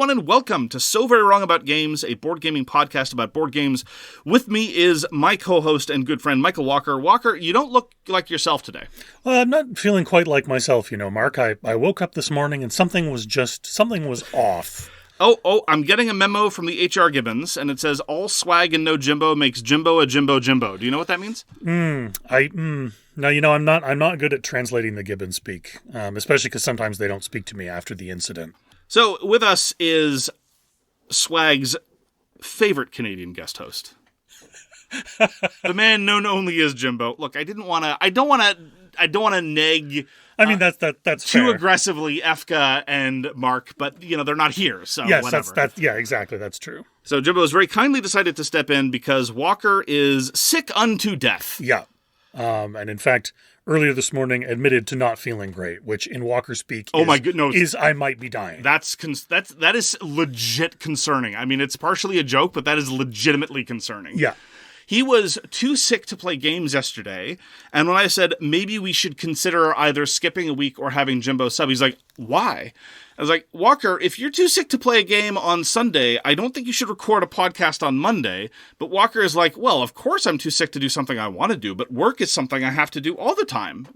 everyone, and welcome to So Very Wrong About Games, a board gaming podcast about board games. With me is my co-host and good friend, Michael Walker. Walker, you don't look like yourself today. Well, I'm not feeling quite like myself, Mark. I woke up this morning and something was off. Oh, I'm getting a memo from the HR Gibbons, and it says, all swag and no Jimbo makes Jimbo a Jimbo Jimbo. Do you know what that means? No, I'm not good at translating the Gibbon speak, especially because sometimes they don't speak to me after the incident. So with us is Swag's favorite Canadian guest host. The man known only as Jimbo. Look, I don't want to neg. I mean, that's too fair. Aggressively Efka and Mark, but they're not here, so yes, whatever. Exactly, that's true. So Jimbo has very kindly decided to step in because Walker is sick unto death. Yeah, and in fact, earlier this morning admitted to not feeling great, which in Walker speak is I might be dying. That is legit concerning. I mean, it's partially a joke, but that is legitimately concerning. Yeah. He was too sick to play games yesterday, and when I said maybe we should consider either skipping a week or having Jimbo sub, he's like, why? I was like, Walker, if you're too sick to play a game on Sunday, I don't think you should record a podcast on Monday. But Walker is like, well, of course I'm too sick to do something I want to do, but work is something I have to do all the time.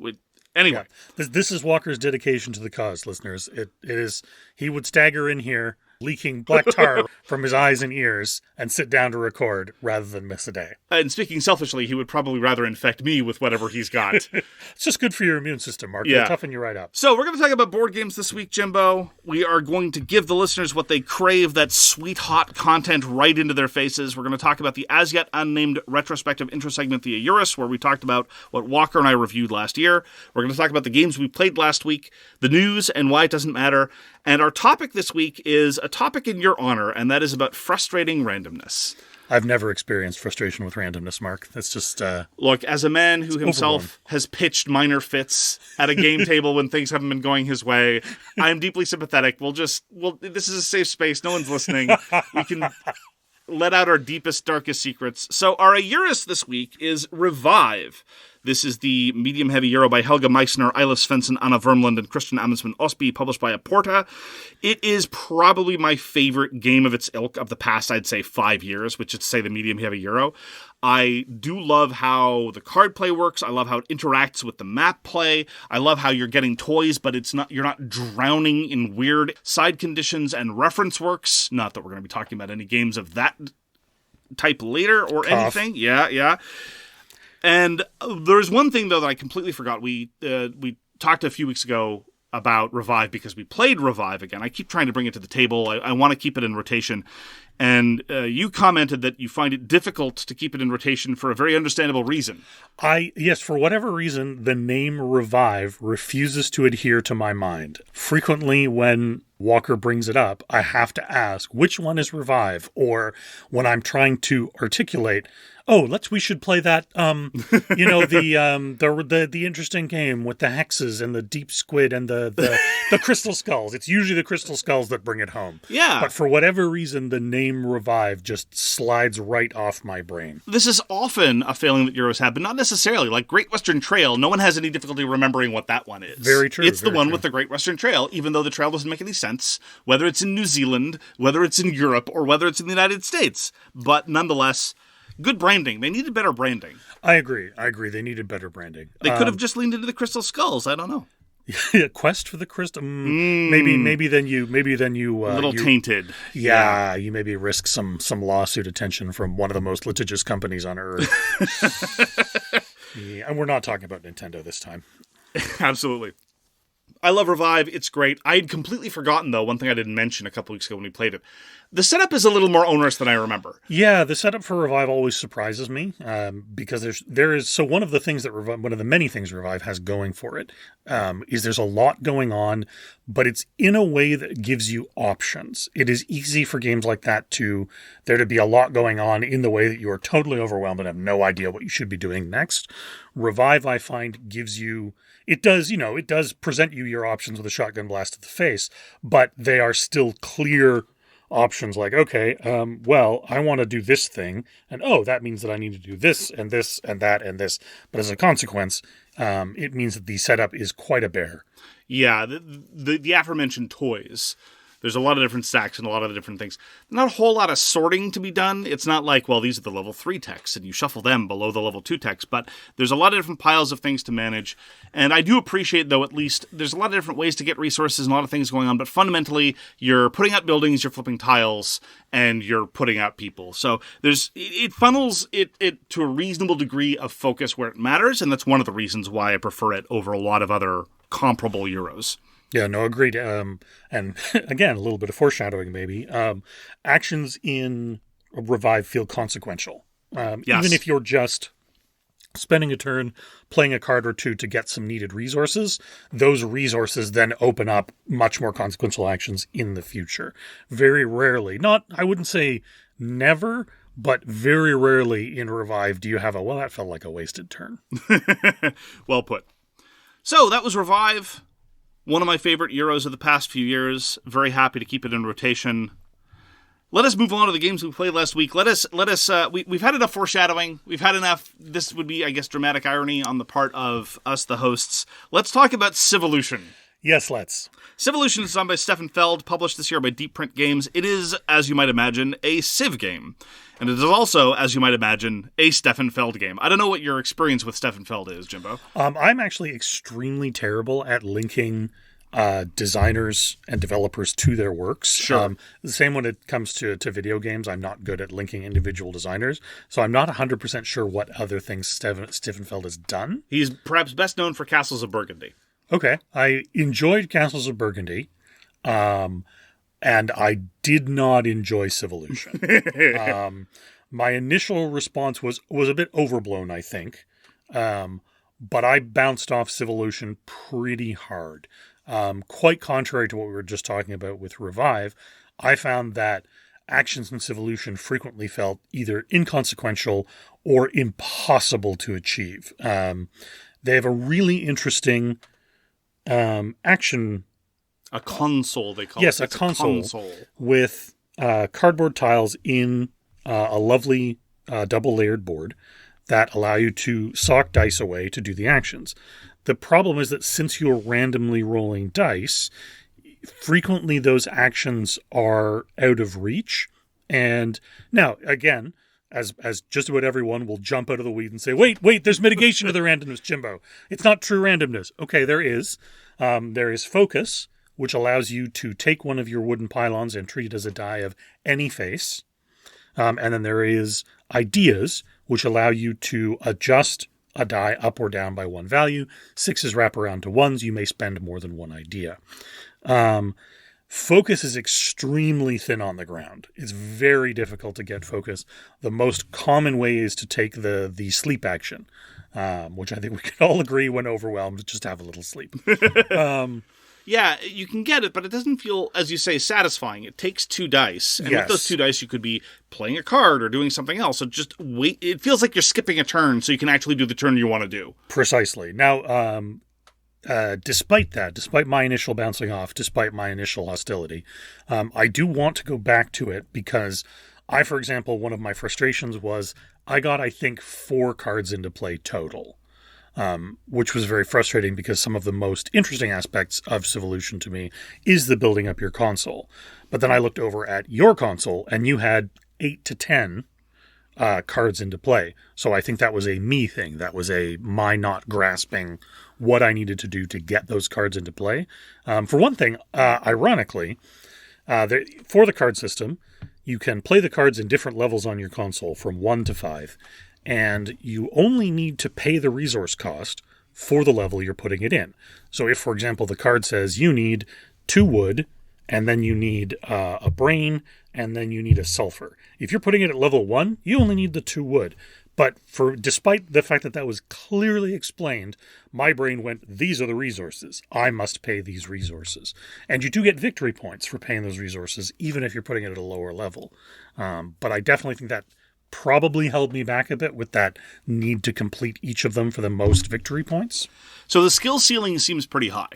Anyway. Yeah. This is Walker's dedication to the cause, listeners. It is, he would stagger in here, leaking black tar from his eyes and ears, and sit down to record rather than miss a day. And speaking selfishly, he would probably rather infect me with whatever he's got. It's just good for your immune system, Mark. Yeah. It'll toughen you right up. So we're going to talk about board games this week, Jimbo. We are going to give the listeners what they crave, that sweet, hot content right into their faces. We're going to talk about the as-yet unnamed retrospective intro segment, the AYURIS, where we talked about what Walker and I reviewed last year. We're going to talk about the games we played last week, the news, and why it doesn't matter. And our topic this week is a topic in your honor, and that is about frustrating randomness. I've never experienced frustration with randomness, Mark. That's just... Look, as a man who himself has pitched minor fits at a game table when things haven't been going his way, I am deeply sympathetic. This is a safe space. No one's listening. We can let out our deepest, darkest secrets. So our AYURIS this week is Revive. This is the medium-heavy Euro by Helge, Meissner, Eilif, Svensson, Anna Wermlund, and Kristian Amundsen, Østby, published by Aporta. It is probably my favorite game of its ilk of the past, I'd say, 5 years, which is to say the medium-heavy Euro. I do love how the card play works. I love how it interacts with the map play. I love how you're getting toys, but you're not drowning in weird side conditions and reference works. Not that we're going to be talking about any games of that type later or anything. Yeah. And there's one thing, though, that I completely forgot. We talked a few weeks ago about Revive because we played Revive again. I keep trying to bring it to the table. I want to keep it in rotation. And you commented that you find it difficult to keep it in rotation for a very understandable reason. Yes, for whatever reason, the name Revive refuses to adhere to my mind. Frequently, when Walker brings it up, I have to ask, which one is Revive? Or when I'm trying to articulate, we should play that, the interesting game with the hexes and the deep squid and the crystal skulls. It's usually the crystal skulls that bring it home. Yeah. But for whatever reason, the name Revive just slides right off my brain. This is often a failing that Euros have, but not necessarily. Like Great Western Trail, no one has any difficulty remembering what that one is. Very true. It's the one with the Great Western Trail, even though the trail doesn't make any sense, whether it's in New Zealand, whether it's in Europe, or whether it's in the United States. But nonetheless, good branding. They needed better branding. I agree. They needed better branding. They could have just leaned into the crystal skulls. I don't know. Quest for the crystal. Maybe then you. A little tainted. Yeah, you maybe risk some lawsuit attention from one of the most litigious companies on earth. Yeah, and we're not talking about Nintendo this time. Absolutely. I love Revive. It's great. I had completely forgotten, though, one thing I didn't mention a couple weeks ago when we played it. The setup is a little more onerous than I remember. Yeah, the setup for Revive always surprises me because there is one of the many things Revive has going for it is there's a lot going on, but it's in a way that gives you options. It is easy for games like that there to be a lot going on in the way that you are totally overwhelmed and have no idea what you should be doing next. Revive, I find, gives you... It does present you your options with a shotgun blast to the face, but they are still clear options like, okay, I want to do this thing, and that means that I need to do this and this and that and this. But as a consequence, it means that the setup is quite a bear. Yeah, the aforementioned toys There's a lot of different stacks and a lot of different things. Not a whole lot of sorting to be done. It's not like, well, these are the level 3 techs, and you shuffle them below the level 2 techs, but there's a lot of different piles of things to manage. And I do appreciate, though, at least there's a lot of different ways to get resources and a lot of things going on, but fundamentally, you're putting out buildings, you're flipping tiles, and you're putting out people. So it funnels it to a reasonable degree of focus where it matters, and that's one of the reasons why I prefer it over a lot of other comparable Euros. Yeah, no, agreed. And again, a little bit of foreshadowing, maybe. Actions in Revive feel consequential. Yes. Even if you're just spending a turn, playing a card or two to get some needed resources, those resources then open up much more consequential actions in the future. Very rarely, I wouldn't say never, but very rarely in Revive do you have that felt like a wasted turn. Well put. So that was Revive. One of my favorite Euros of the past few years. Very happy to keep it in rotation. Let us move on to the games we played last week. We've had enough foreshadowing. We've had enough, this would be, I guess, dramatic irony on the part of us, the hosts. Let's talk about Civolution. Yes, let's. Civolution is designed by Stefan Feld, published this year by Deep Print Games. It is, as you might imagine, a Civ game. And it is also, as you might imagine, a Stefan Feld game. I don't know what your experience with Stefan Feld is, Jimbo. I'm actually extremely terrible at linking designers and developers to their works. Sure. The same when it comes to video games. I'm not good at linking individual designers. So I'm not 100% sure what other things Stefan Feld has done. He's perhaps best known for Castles of Burgundy. Okay. I enjoyed Castles of Burgundy. And I did not enjoy Civolution. My initial response was a bit overblown, I think. But I bounced off Civolution pretty hard. Quite contrary to what we were just talking about with Revive, I found that actions in Civolution frequently felt either inconsequential or impossible to achieve. They have a really interesting action... A console, they call it. Yes, a console with cardboard tiles in a lovely double-layered board that allow you to sock dice away to do the actions. The problem is that since you're randomly rolling dice, frequently those actions are out of reach. And now, again, as just about everyone will jump out of the weed and say, wait, there's mitigation of the randomness, Jimbo. It's not true randomness. Okay, there is. There is focus, which allows you to take one of your wooden pylons and treat it as a die of any face. And then there is ideas, which allow you to adjust a die up or down by one value. 6s wrap around to 1s. You may spend more than one idea. Focus is extremely thin on the ground. It's very difficult to get focus. The most common way is to take the sleep action, which I think we can all agree when overwhelmed, just have a little sleep. Yeah, you can get it, but it doesn't feel, as you say, satisfying. It takes 2 dice, and with those 2 dice, you could be playing a card or doing something else. So just wait. It feels like you're skipping a turn, so you can actually do the turn you want to do. Precisely. Now, despite that, despite my initial bouncing off, despite my initial hostility, I do want to go back to it because for example, one of my frustrations was I got, I think, 4 cards into play total. Which was very frustrating because some of the most interesting aspects of Civolution to me is the building up your console. But then I looked over at your console and you had 8 to 10 cards into play. So I think that was a me thing. That was my not grasping what I needed to do to get those cards into play. For one thing, ironically, for the card system, you can play the cards in different levels on your console from 1 to 5. And you only need to pay the resource cost for the level you're putting it in. So if, for example, the card says you need 2 wood, and then you need a brain, and then you need a sulfur. If you're putting it at level 1, you only need the 2 wood. But despite the fact that was clearly explained, my brain went, these are the resources. I must pay these resources. And you do get victory points for paying those resources, even if you're putting it at a lower level. But I definitely think that probably held me back a bit with that need to complete each of them for the most victory points. So the skill ceiling seems pretty high.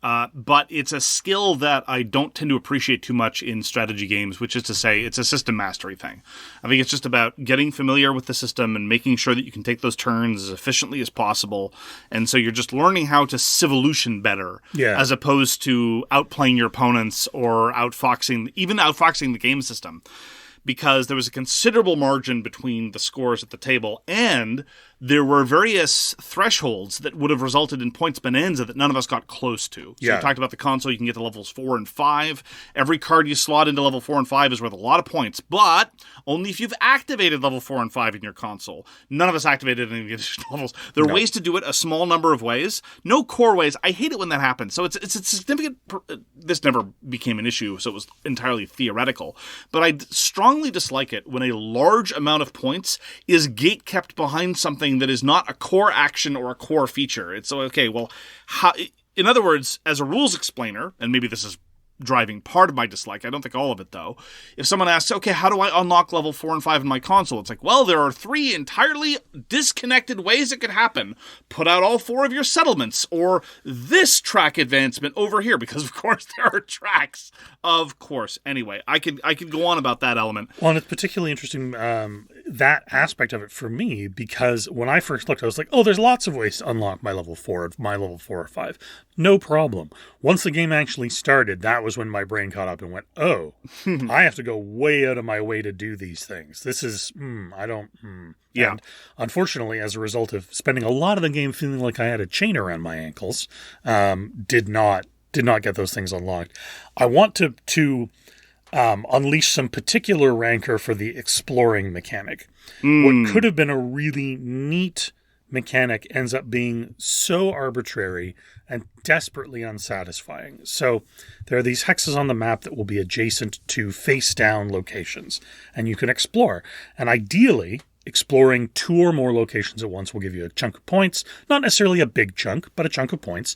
But it's a skill that I don't tend to appreciate too much in strategy games, which is to say it's a system mastery thing. I think it's just about getting familiar with the system and making sure that you can take those turns as efficiently as possible. And so you're just learning how to Civolution better, as opposed to outplaying your opponents or outfoxing the game system. Because there was a considerable margin between the scores at the table, and there were various thresholds that would have resulted in points bonanza that none of us got close to. So you talked about the console, you can get to levels 4 and 5. Every card you slot into level 4 and 5 is worth a lot of points, but only if you've activated level 4 and 5 in your console. None of us activated any additional levels. There are ways to do it, a small number of ways. No core ways. I hate it when that happens. So it's a significant... This never became an issue, so it was entirely theoretical. But I strongly dislike it when a large amount of points is gate-kept behind something that is not a core action or a core feature. It's okay, well, in other words, as a rules explainer, and maybe this is driving part of my dislike, I don't think all of it though, if someone asks, okay, how do I unlock level 4 and 5 in my console? It's like, well, there are 3 entirely disconnected ways it could happen. Put out all 4 of your settlements, or this track advancement over here, because of course there are tracks, of course. Anyway, I could go on about that element. Well, and it's particularly interesting, that aspect of it for me, because when I first looked, I was like, oh, there's lots of ways to unlock my level 4 or 5. No problem. Once the game actually started, that was when my brain caught up and went, oh, I have to go way out of my way to do these things. This is, Yeah. And unfortunately, as a result of spending a lot of the game feeling like I had a chain around my ankles, did not get those things unlocked. I want to unleash some particular rancor for the exploring mechanic. What could have been a really neat mechanic ends up being so arbitrary and desperately unsatisfying. So there are these hexes on the map that will be adjacent to face-down locations, and you can explore. And ideally, exploring 2 or more locations at once will give you a chunk of points. Not necessarily a big chunk, but a chunk of points.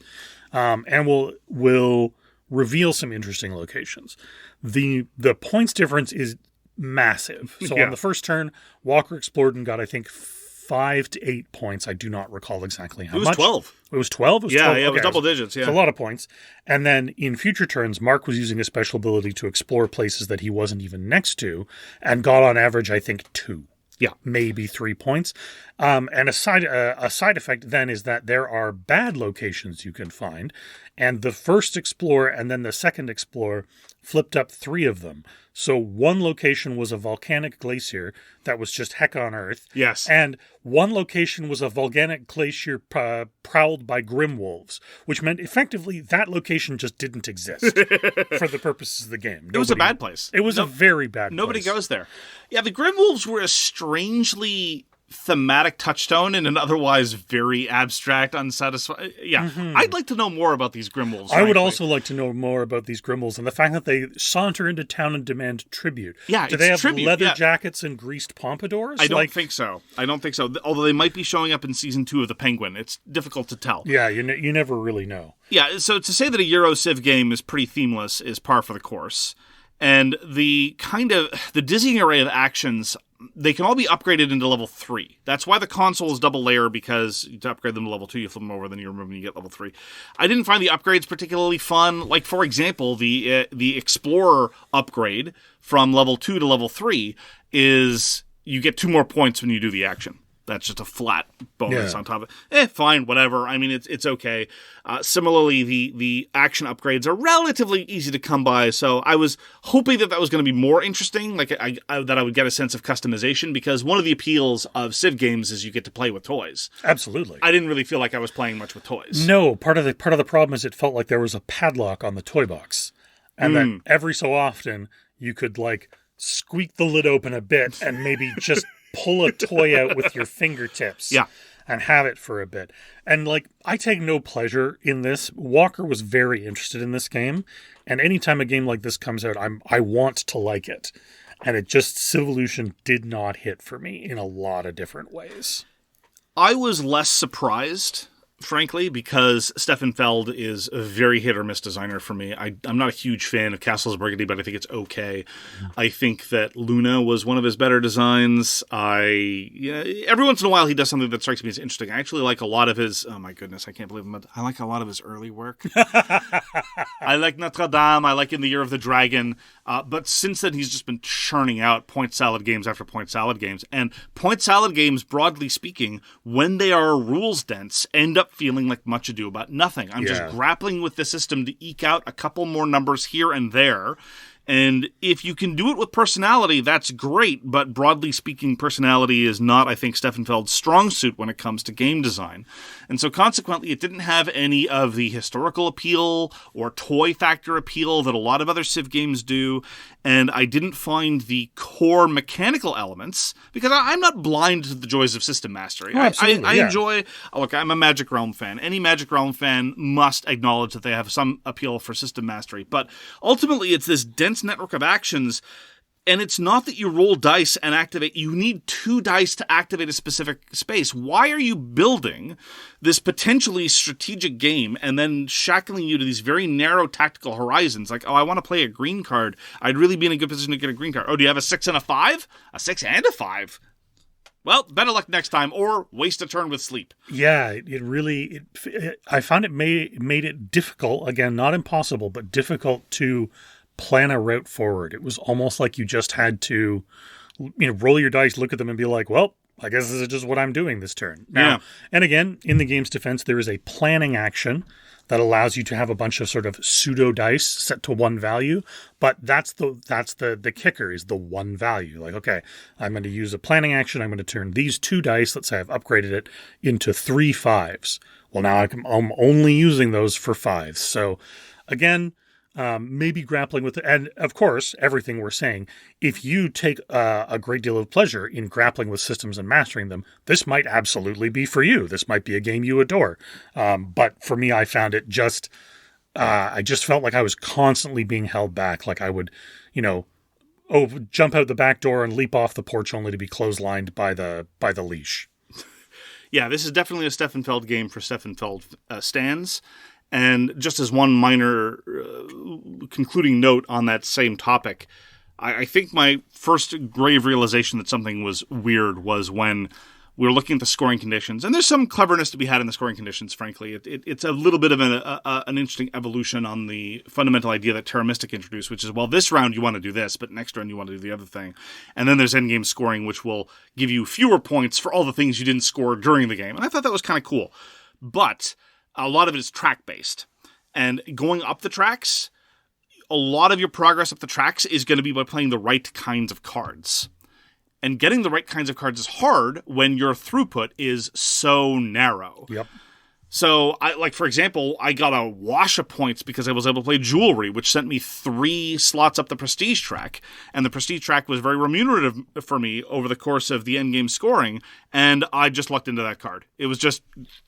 And will reveal some interesting locations. The points difference is massive. So on the first turn, Walker explored and got, I think, 5 to 8 points. I do not recall exactly how much. It was 12. It was 12? It was 12? It was double digits, yeah. It's a lot of points. And then in future turns, Mark was using a special ability to explore places that he wasn't even next to, and got on average, I think, 2. Yeah. Maybe 3 points. And a side effect then is that there are bad locations you can find, and the first explorer and then the second explorer flipped up 3 of them. So one location was a volcanic glacier that was just heck on Earth. Yes. And one location was a volcanic glacier prowled by grim wolves, which meant effectively that location just didn't exist for the purposes of the game. It was a bad place. It was a very bad place. Nobody goes there. Yeah, the grim wolves were a strangely thematic touchstone in an otherwise very abstract, unsatisfying... Yeah, I'd like to know more about these Grimwolves. I would also like to know more about these Grimwolves and the fact that they saunter into town and demand tribute. Yeah, do they have leather jackets and greased pompadours? I don't think so. Although they might be showing up in Season 2 of The Penguin. It's difficult to tell. Yeah, you never really know. Yeah, so to say that a Euro Civ game is pretty themeless is par for the course. And the dizzying array of actions, they can all be upgraded into level 3. That's why the console is double layer, because to upgrade them to level 2, you flip them over, then you remove them and you get level 3. I didn't find the upgrades particularly fun. Like, for example, the Explorer upgrade from level 2 to level 3 is you get 2 more points when you do the action. That's just a flat bonus on top of it. Fine, whatever. I mean, it's okay. Similarly, the action upgrades are relatively easy to come by, so I was hoping that was going to be more interesting, like that I would get a sense of customization, because one of the appeals of Civ games is you get to play with toys. Absolutely. I didn't really feel like I was playing much with toys. No, part of the problem is it felt like there was a padlock on the toy box, and that every so often you could, like, squeak the lid open a bit and maybe just pull a toy out with your fingertips and have it for a bit. And, like, I take no pleasure in this. Walker was very interested in this game, and anytime a game like this comes out, I want to like it. And it just, Civolution did not hit for me in a lot of different ways. I was less surprised frankly, because Stefan Feld is a very hit or miss designer for me. I'm not a huge fan of Castles Burgundy, but I think it's okay. I think that Luna was one of his better designs. Every once in a while he does something that strikes me as interesting. I actually like a lot of his, oh my goodness, I can't believe him. I like a lot of his early work. I like Notre Dame. I like In the Year of the Dragon. But since then, he's just been churning out point salad games after point salad games. And point salad games, broadly speaking, when they are rules dense, end up feeling like much ado about nothing. I'm just grappling with the system to eke out a couple more numbers here and there. And if you can do it with personality, that's great. But broadly speaking, personality is not, I think, Stefan Feld's strong suit when it comes to game design. And so consequently, it didn't have any of the historical appeal or toy factor appeal that a lot of other Civ games do. And I didn't find the core mechanical elements, because I'm not blind to the joys of system mastery. Oh, I enjoy, look, I'm a Magic Realm fan. Any Magic Realm fan must acknowledge that they have some appeal for system mastery. But ultimately, it's this dense network of actions, and it's not that you roll dice and activate. You need 2 dice to activate a specific space. Why are you building this potentially strategic game and then shackling you to these very narrow tactical horizons? Like, oh, I want to play a green card. I'd really be in a good position to get a green card. Oh, do you have a 6 and a 5? A 6 and a 5? Well, better luck next time, or waste a turn with sleep. Yeah, it really. I found it made it difficult. Again, not impossible, but difficult to plan a route forward. It was almost like you just had to, roll your dice, look at them, and be like, well, I guess this is just what I'm doing this turn. Now, and again, in the game's defense, there is a planning action that allows you to have a bunch of sort of pseudo dice set to one value, but that's the kicker, is the one value. Like, okay, I'm going to use a planning action. I'm going to turn these 2 dice, let's say I've upgraded it, into 3 5s. Well, now I'm only using those for 5s. So again, maybe grappling with it. And of course, everything we're saying, if you take a great deal of pleasure in grappling with systems and mastering them, this might absolutely be for you. This might be a game you adore. But for me, I found it I just felt like I was constantly being held back. Like I would, jump out the back door and leap off the porch only to be clotheslined by the leash. Yeah, this is definitely a Stefan Feld game for Stefan Feld stands. And just as one minor concluding note on that same topic, I think my first grave realization that something was weird was when we were looking at the scoring conditions. And there's some cleverness to be had in the scoring conditions, frankly. It's a little bit of an interesting evolution on the fundamental idea that Terra Mystic introduced, which is, well, this round you want to do this, but next round you want to do the other thing. And then there's endgame scoring, which will give you fewer points for all the things you didn't score during the game. And I thought that was kind of cool. But a lot of it is track-based. And going up the tracks, a lot of your progress up the tracks is going to be by playing the right kinds of cards. And getting the right kinds of cards is hard when your throughput is so narrow. Yep. So, for example, I got a wash of points because I was able to play Jewelry, which sent me 3 slots up the Prestige track. And the Prestige track was very remunerative for me over the course of the endgame scoring, and I just lucked into that card. It was just,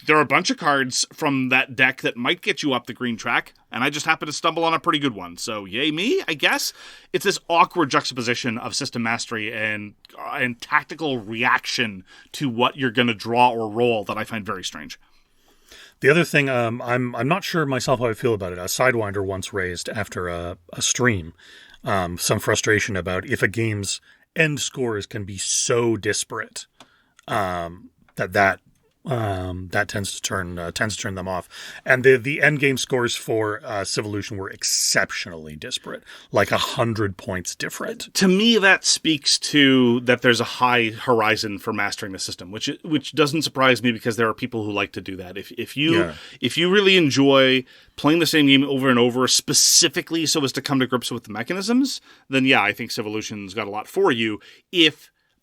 there are a bunch of cards from that deck that might get you up the green track, and I just happened to stumble on a pretty good one. So, yay me, I guess. It's this awkward juxtaposition of system mastery and tactical reaction to what you're going to draw or roll that I find very strange. The other thing, I'm not sure myself how I feel about it. A Sidewinder once raised after a stream some frustration about if a game's end scores can be so disparate that tends to turn them off. And the end game scores for Civolution were exceptionally disparate, like 100 points different. To me, that speaks to that there's a high horizon for mastering the system, which doesn't surprise me because there are people who like to do that. If you really enjoy playing the same game over and over, specifically so as to come to grips with the mechanisms, then yeah, I think Civolution's got a lot for you.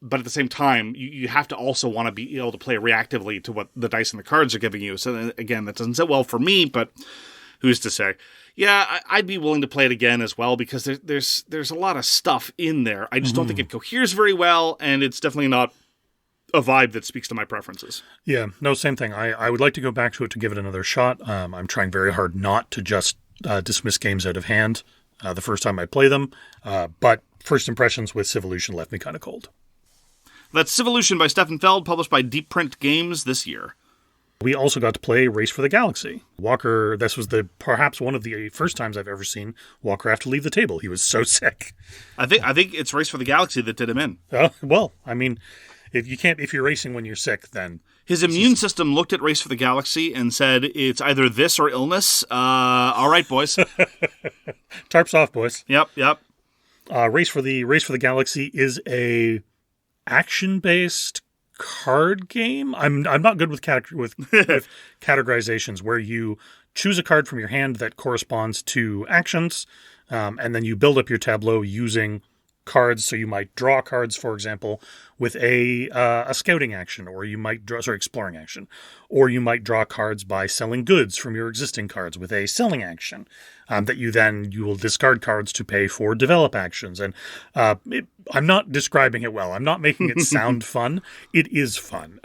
But at the same time, you have to also want to be able to play reactively to what the dice and the cards are giving you. So again, that doesn't sit well for me, but who's to say? Yeah, I'd be willing to play it again as well because there's a lot of stuff in there. I just don't think it coheres very well, and it's definitely not a vibe that speaks to my preferences. Yeah, no, same thing. I would like to go back to it to give it another shot. I'm trying very hard not to just dismiss games out of hand the first time I play them, but first impressions with Civolution left me kind of cold. That's Civolution by Stefan Feld, published by Deep Print Games this year. We also got to play Race for the Galaxy. Walker, this was perhaps one of the first times I've ever seen Walker have to leave the table. He was so sick. I think it's Race for the Galaxy that did him in. Well, I mean, if you're racing when you're sick, then his immune system looked at Race for the Galaxy and said, "It's either this or illness." All right, boys. Tarps off, boys. Yep. Race for the Galaxy is a action-based card game. I'm not good with categorizations where you choose a card from your hand that corresponds to actions, and then you build up your tableau using cards. So you might draw cards, for example, with a scouting action, or you might draw exploring action, or you might draw cards by selling goods from your existing cards with a selling action. That you will discard cards to pay for develop actions. And I'm not describing it well. I'm not making it sound fun. It is fun.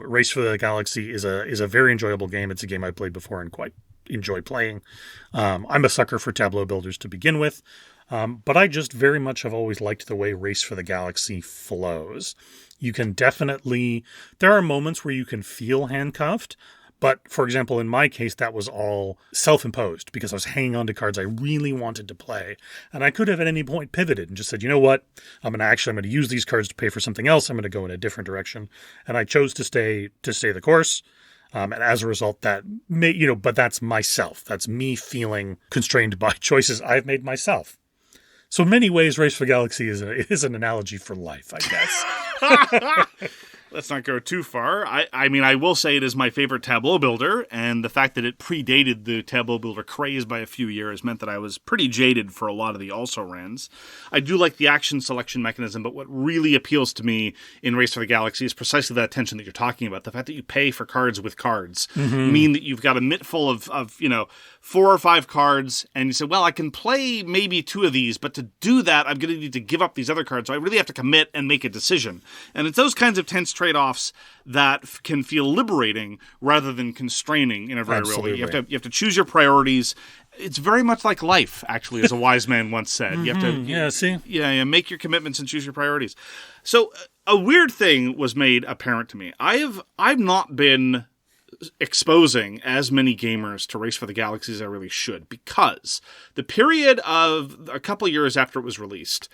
Race for the Galaxy is a very enjoyable game. It's a game I played before and quite enjoy playing. I'm a sucker for tableau builders to begin with. But I just very much have always liked the way Race for the Galaxy flows. You can there are moments where you can feel handcuffed, but for example, in my case, that was all self-imposed because I was hanging on to cards I really wanted to play. And I could have at any point pivoted and just said, you know what, I'm going to use these cards to pay for something else. I'm going to go in a different direction. And I chose to stay the course. And as a result, but that's myself. That's me feeling constrained by choices I've made myself. So in many ways, Race for the Galaxy is an analogy for life, I guess. Let's not go too far. I mean, I will say it is my favorite tableau builder, and the fact that it predated the tableau builder craze by a few years meant that I was pretty jaded for a lot of the also-rans. I do like the action selection mechanism, but what really appeals to me in Race for the Galaxy is precisely that tension that you're talking about. The fact that you pay for cards with cards mean that you've got a mitt full of 4 or 5 cards, and you say, well, I can play maybe 2 of these, but to do that, I'm going to need to give up these other cards, so I really have to commit and make a decision. And it's those kinds of tense trade-offs that can feel liberating rather than constraining in a very real way. You have to choose your priorities. It's very much like life, actually, as a wise man once said. You have to make your commitments and choose your priorities. So a weird thing was made apparent to me. I've not been exposing as many gamers to Race for the Galaxy as I really should, because the period of a couple years after it was released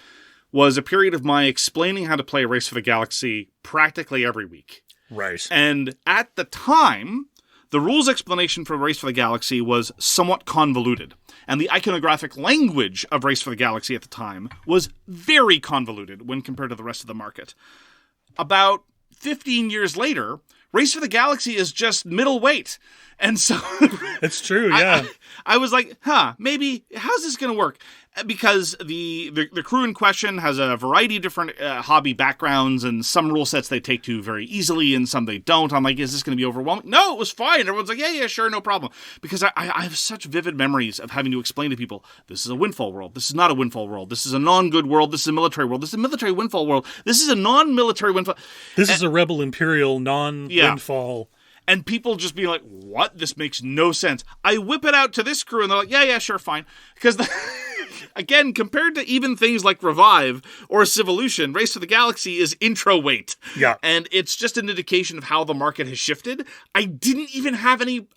was a period of my explaining how to play Race for the Galaxy practically every week. Right. And at the time, the rules explanation for Race for the Galaxy was somewhat convoluted. And the iconographic language of Race for the Galaxy at the time was very convoluted when compared to the rest of the market. About 15 years later, Race for the Galaxy is just middleweight. And so... It's true, yeah. I was like, maybe, how's this going to work? Because the crew in question has a variety of different hobby backgrounds, and some rule sets they take to very easily, and some they don't. I'm like, is this going to be overwhelming? No, it was fine. Everyone's like, yeah, sure, no problem. Because I have such vivid memories of having to explain to people, this is a windfall world. This is not a windfall world. This is a non-good world. This is a military world. This is a military windfall world. This is a non-military windfall. This is a rebel imperial non-windfall. And people just being like, what? This makes no sense. I whip it out to this crew, and they're like, yeah, sure, fine. Because, again, compared to even things like Revive or Civolution, Race to the Galaxy is intro weight. Yeah. And it's just an indication of how the market has shifted. I didn't even have any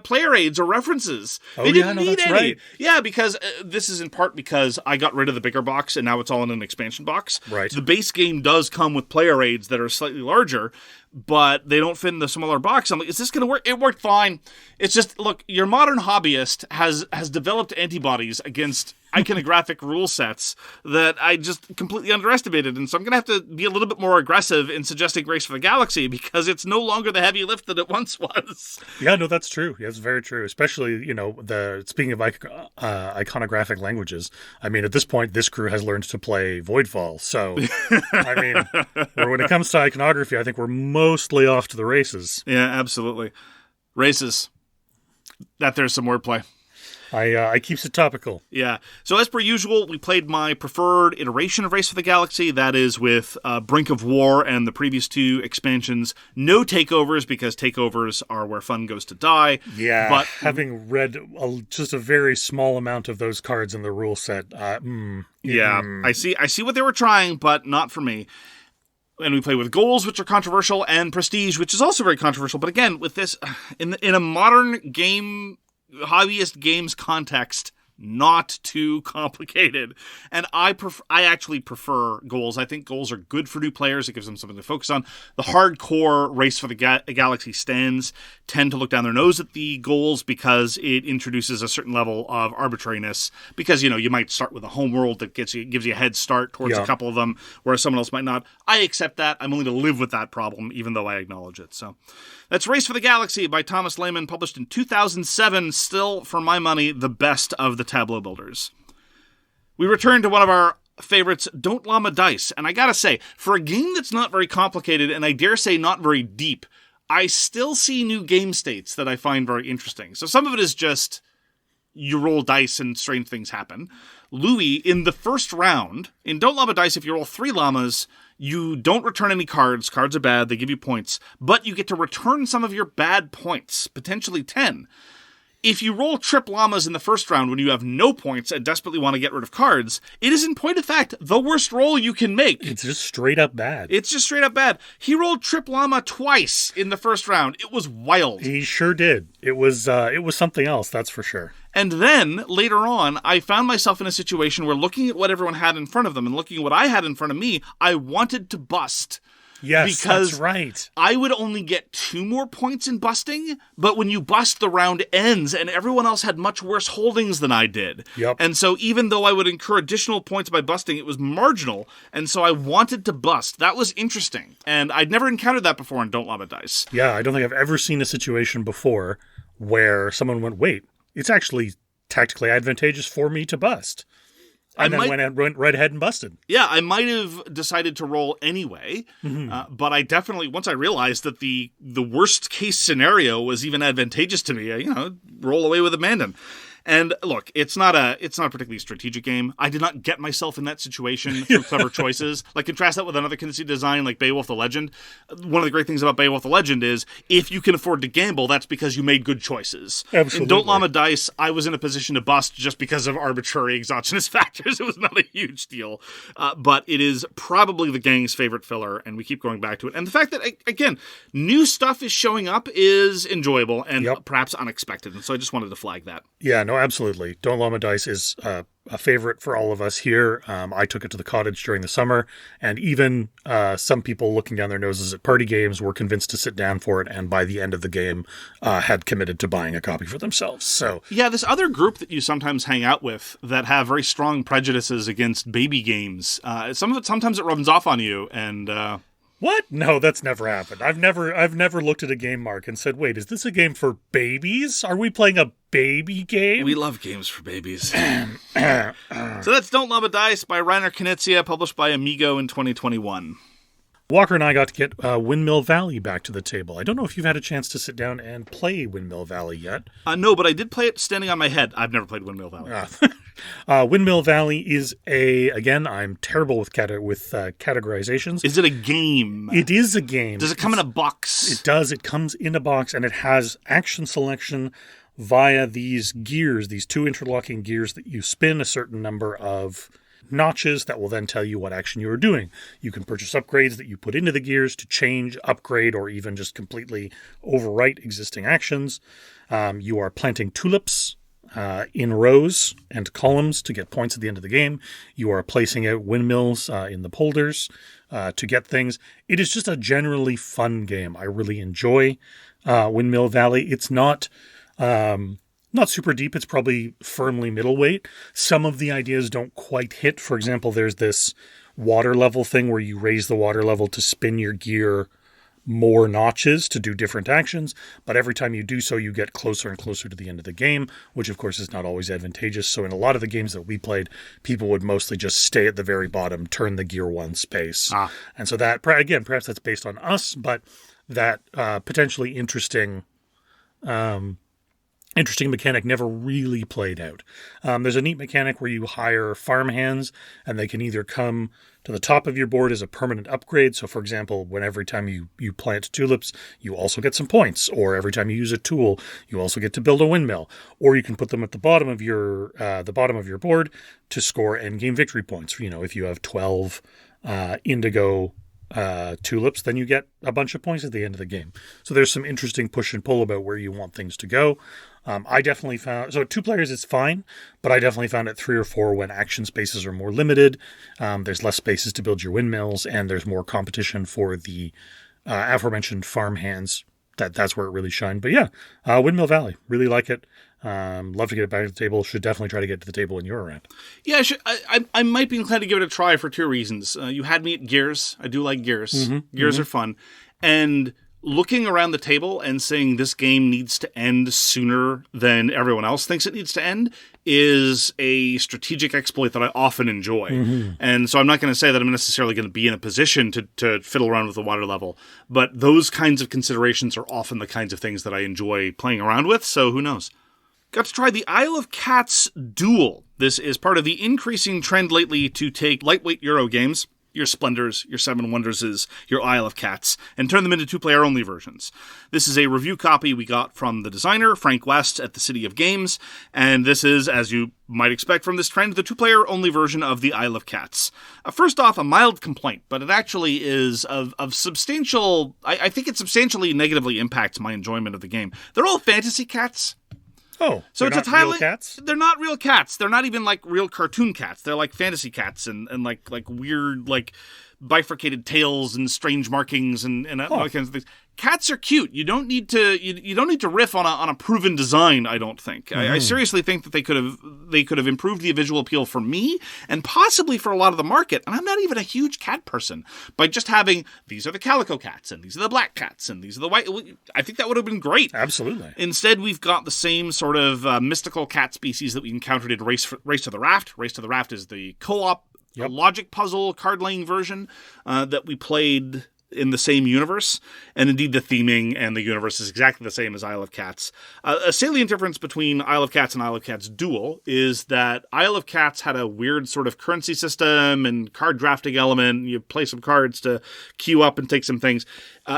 player aids or references. They didn't need any. Right. Yeah, because this is in part because I got rid of the bigger box, and now it's all in an expansion box. Right. The base game does come with player aids that are slightly larger, but they don't fit in the smaller box. I'm like, is this going to work? It worked fine. It's just, look, your modern hobbyist has developed antibodies against iconographic rule sets that I just completely underestimated. And so I'm going to have to be a little bit more aggressive in suggesting Race for the Galaxy, because it's no longer the heavy lift that it once was. Yeah, no, that's true. Yeah, it's very true. Especially, speaking of iconographic languages, I mean, at this point, this crew has learned to play Voidfall. So, I mean, when it comes to iconography, I think we're mostly off to the races. Yeah, absolutely. Races. That there's some wordplay. I keeps it topical. Yeah. So as per usual, we played my preferred iteration of Race for the Galaxy. That is with Brink of War and the previous 2 expansions. No takeovers, because takeovers are where fun goes to die. Yeah. But having read just a very small amount of those cards in the rule set. I see what they were trying, but not for me. And we play with goals, which are controversial, and prestige, which is also very controversial. But again, with this, in a modern game, hobbyist games context, not too complicated. And I actually prefer goals. I think goals are good for new players. It gives them something to focus on. The hardcore Race for the Galaxy stands tend to look down their nose at the goals because it introduces a certain level of arbitrariness. Because, you might start with a home world that gives you a head start towards a couple of them, whereas someone else might not. I accept that. I'm willing to live with that problem, even though I acknowledge it. So that's Race for the Galaxy by Thomas Lehmann, published in 2007. Still, for my money, the best of the tableau builders. We return to one of our favorites, Don't Llama Dice. And I gotta say, for a game that's not very complicated, and I dare say not very deep, I still see new game states that I find very interesting. So some of it is just you roll dice and strange things happen. Louis, in the first round, in Don't Llama Dice, if you roll 3 llamas, you don't return any cards. Cards are bad. They give you points. But you get to return some of your bad points, potentially 10. If you roll trip llamas in the first round when you have no points and desperately want to get rid of cards, it is in point of fact the worst roll you can make. It's just straight up bad. It's just straight up bad. He rolled trip llama twice in the first round. It was wild. He sure did. It was something else, that's for sure. And then, later on, I found myself in a situation where looking at what everyone had in front of them and looking at what I had in front of me, I wanted to bust. Yes, because that's right. I would only get 2 more points in busting, but when you bust, the round ends, and everyone else had much worse holdings than I did. Yep. And so even though I would incur additional points by busting, it was marginal, and so I wanted to bust. That was interesting, and I'd never encountered that before in Don't Llama Dice. Yeah, I don't think I've ever seen a situation before where someone went, wait, it's actually tactically advantageous for me to bust. And then went right ahead and busted. Yeah, I might have decided to roll anyway, but I definitely, once I realized that the worst case scenario was even advantageous to me, roll away with abandon. And look, it's not a particularly strategic game. I did not get myself in that situation through clever choices. Like, contrast that with another Knizia design like Beowulf the Legend. One of the great things about Beowulf the Legend is if you can afford to gamble, that's because you made good choices. Absolutely. In Don't Llama Dice, I was in a position to bust just because of arbitrary exogenous factors. It was not a huge deal. But it is probably the gang's favorite filler, and we keep going back to it. And the fact that, again, new stuff is showing up is enjoyable and perhaps unexpected. And so I just wanted to flag that. Yeah, no, absolutely. Don't Llama Dice is a favorite for all of us here. I took it to the cottage during the summer, and even some people looking down their noses at party games were convinced to sit down for it, and by the end of the game had committed to buying a copy for themselves. So yeah, this other group that you sometimes hang out with that have very strong prejudices against baby games, sometimes it rubs off on you, and what? No, that's never happened. I've never looked at a game, Mark, and said, wait, is this a game for babies? Are we playing a baby game? We love games for babies. So that's Don't Llama Dice by Reiner Knizia, published by AMIGO in 2021. Walker and I got to get Windmill Valley back to the table. I don't know if you've had a chance to sit down and play Windmill Valley yet. No, but I did play it standing on my head. I've never played Windmill Valley. Windmill Valley is again, I'm terrible with categorizations. Is it a game? It is a game. Does it come in a box? It does. It comes in a box, and it has action selection via these gears, these 2 interlocking gears that you spin a certain number of notches that will then tell you what action you are doing. You can purchase upgrades that you put into the gears to change, upgrade, or even just completely overwrite existing actions. You are planting tulips in rows and columns to get points at the end of the game. You are placing out windmills in the polders to get things. It is just a generally fun game. I really enjoy Windmill Valley. It's not super deep. It's probably firmly middleweight. Some of the ideas don't quite hit. For example, there's this water level thing where you raise the water level to spin your gear more notches to do different actions, but every time you do so, you get closer and closer to the end of the game, which of course is not always advantageous. So in a lot of the games that we played, people would mostly just stay at the very bottom, turn the gear 1 space. And so that, again, perhaps that's based on us, but that potentially interesting mechanic never really played out. There's a neat mechanic where you hire farmhands, and they can either come to the top of your board as a permanent upgrade. So, for example, when every time you plant tulips, you also get some points. Or every time you use a tool, you also get to build a windmill. Or you can put them at the bottom of your board to score endgame victory points. If you have 12 indigo tulips, then you get a bunch of points at the end of the game. So there's some interesting push and pull about where you want things to go. I definitely found, so 2 players it's fine, but I definitely found at 3 or 4 when action spaces are more limited, there's less spaces to build your windmills, and there's more competition for the aforementioned farm hands. That's where it really shined. But yeah, Windmill Valley, really like it. Love to get it back to the table. Should definitely try to get to the table when you're around. Yeah, I might be inclined to give it a try for 2 reasons. You had me at Gears. I do like Gears. Gears are fun. And looking around the table and saying this game needs to end sooner than everyone else thinks it needs to end is a strategic exploit that I often enjoy. And so I'm not going to say that I'm necessarily going to be in a position to fiddle around with the water level, but those kinds of considerations are often the kinds of things that I enjoy playing around with, so who knows. Got to try the Isle of Cats Duel. This is part of the increasing trend lately to take lightweight Euro games, your Splendors, your Seven Wonderses, your Isle of Cats, and turn them into 2-player-only versions. This is a review copy we got from the designer, Frank West, at the City of Games, and this is, as you might expect from this trend, the 2-player-only version of the Isle of Cats. First off, a mild complaint, but it actually is of substantial... I think it substantially negatively impacts my enjoyment of the game. They're all fantasy cats. Oh, so it's a real cats? They're not real cats. They're not even like real cartoon cats. They're like fantasy cats and like weird like bifurcated tails and strange markings and all kinds of things. Cats are cute. You don't need to you don't need to riff on a proven design, I don't think. I seriously think that they could have improved the visual appeal for me and possibly for a lot of the market. And I'm not even a huge cat person, by just having these are the calico cats and these are the black cats and these are the white. I think that would have been great. Absolutely. Instead, we've got the same sort of mystical cat species that we encountered in Race to the Raft. Race to the Raft is the co-op logic puzzle card-laying version that we played in the same universe, and indeed the theming and the universe is exactly the same as Isle of Cats. A salient difference between Isle of Cats and Isle of Cats Duel is that Isle of Cats had a weird sort of currency system and card drafting element. You play some cards to queue up and take some things.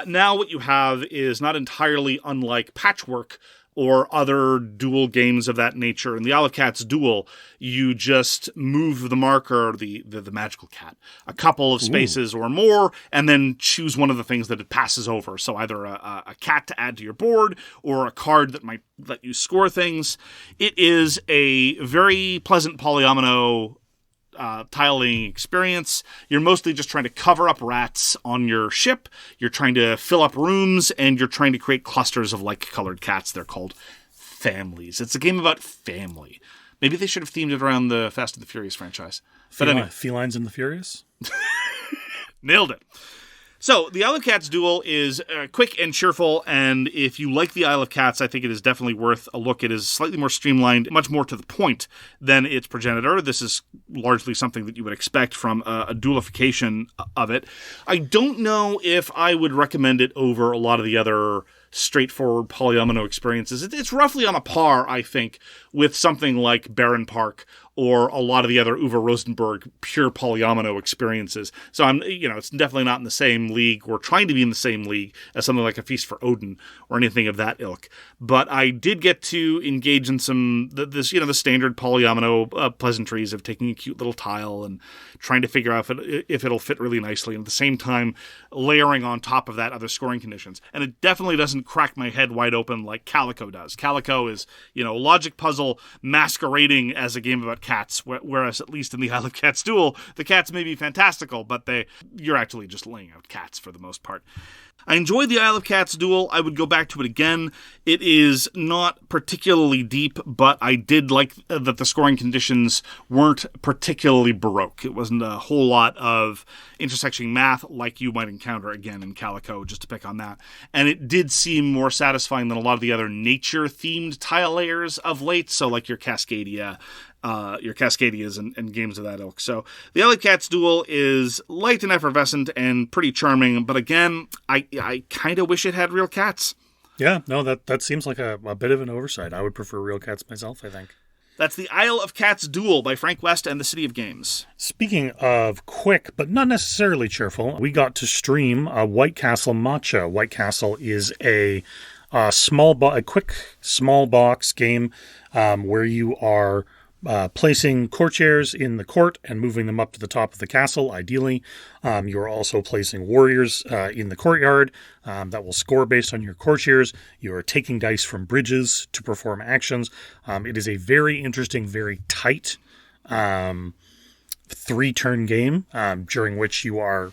Now what you have is not entirely unlike Patchwork or other duel games of that nature. In the Isle of Cats Duel, you just move the marker, the magical cat, a couple of spaces or more, and then choose one of the things that it passes over. So either a cat to add to your board, or a card that might let you score things. It is a very pleasant polyomino tiling experience. You're mostly just trying to cover up rats on your ship. You're trying to fill up rooms, and you're trying to create clusters of like-colored cats. They're called families. It's a game about family. Maybe they should have themed it around the Fast and the Furious franchise. But anyway. Felines and the Furious? Nailed it. So, the Isle of Cats Duel is quick and cheerful, and if you like the Isle of Cats, I think it is definitely worth a look. It is slightly more streamlined, much more to the point than its progenitor. This is largely something that you would expect from a duelification of it. I don't know if I would recommend it over a lot of the other straightforward polyomino experiences. It's roughly on a par, I think, with something like Baron Park or a lot of the other Uwe Rosenberg pure polyomino experiences. So it's definitely not in the same league or trying to be in the same league as something like A Feast for Odin or anything of that ilk. But I did get to engage in the standard polyomino pleasantries of taking a cute little tile and trying to figure out if it'll fit really nicely, and at the same time layering on top of that other scoring conditions. And it definitely doesn't crack my head wide open like Calico does. Calico is, logic puzzle masquerading as a game about cats, whereas at least in the Isle of Cats Duel, the cats may be fantastical, but you're actually just laying out cats for the most part. I enjoyed the Isle of Cats Duel. I would go back to it again. It is not particularly deep, but I did like that the scoring conditions weren't particularly baroque. It wasn't a whole lot of intersecting math like you might encounter again in Calico, just to pick on that. And it did seem more satisfying than a lot of the other nature-themed tile layers of late, so like your Cascadia, your Cascadias and games of that ilk. So the Isle of Cats Duel is light and effervescent and pretty charming, but again, I kind of wish it had real cats. Yeah, no, that seems like a bit of an oversight. I would prefer real cats myself, I think. That's the Isle of Cats Duel by Frank West and the City of Games. Speaking of quick, but not necessarily cheerful, we got to stream White Castle Matcha. White Castle is a quick, small box game where you are placing courtiers in the court and moving them up to the top of the castle, ideally. You are also placing warriors in the courtyard that will score based on your courtiers. You are taking dice from bridges to perform actions. It is a very interesting, very tight 3-turn game during which you are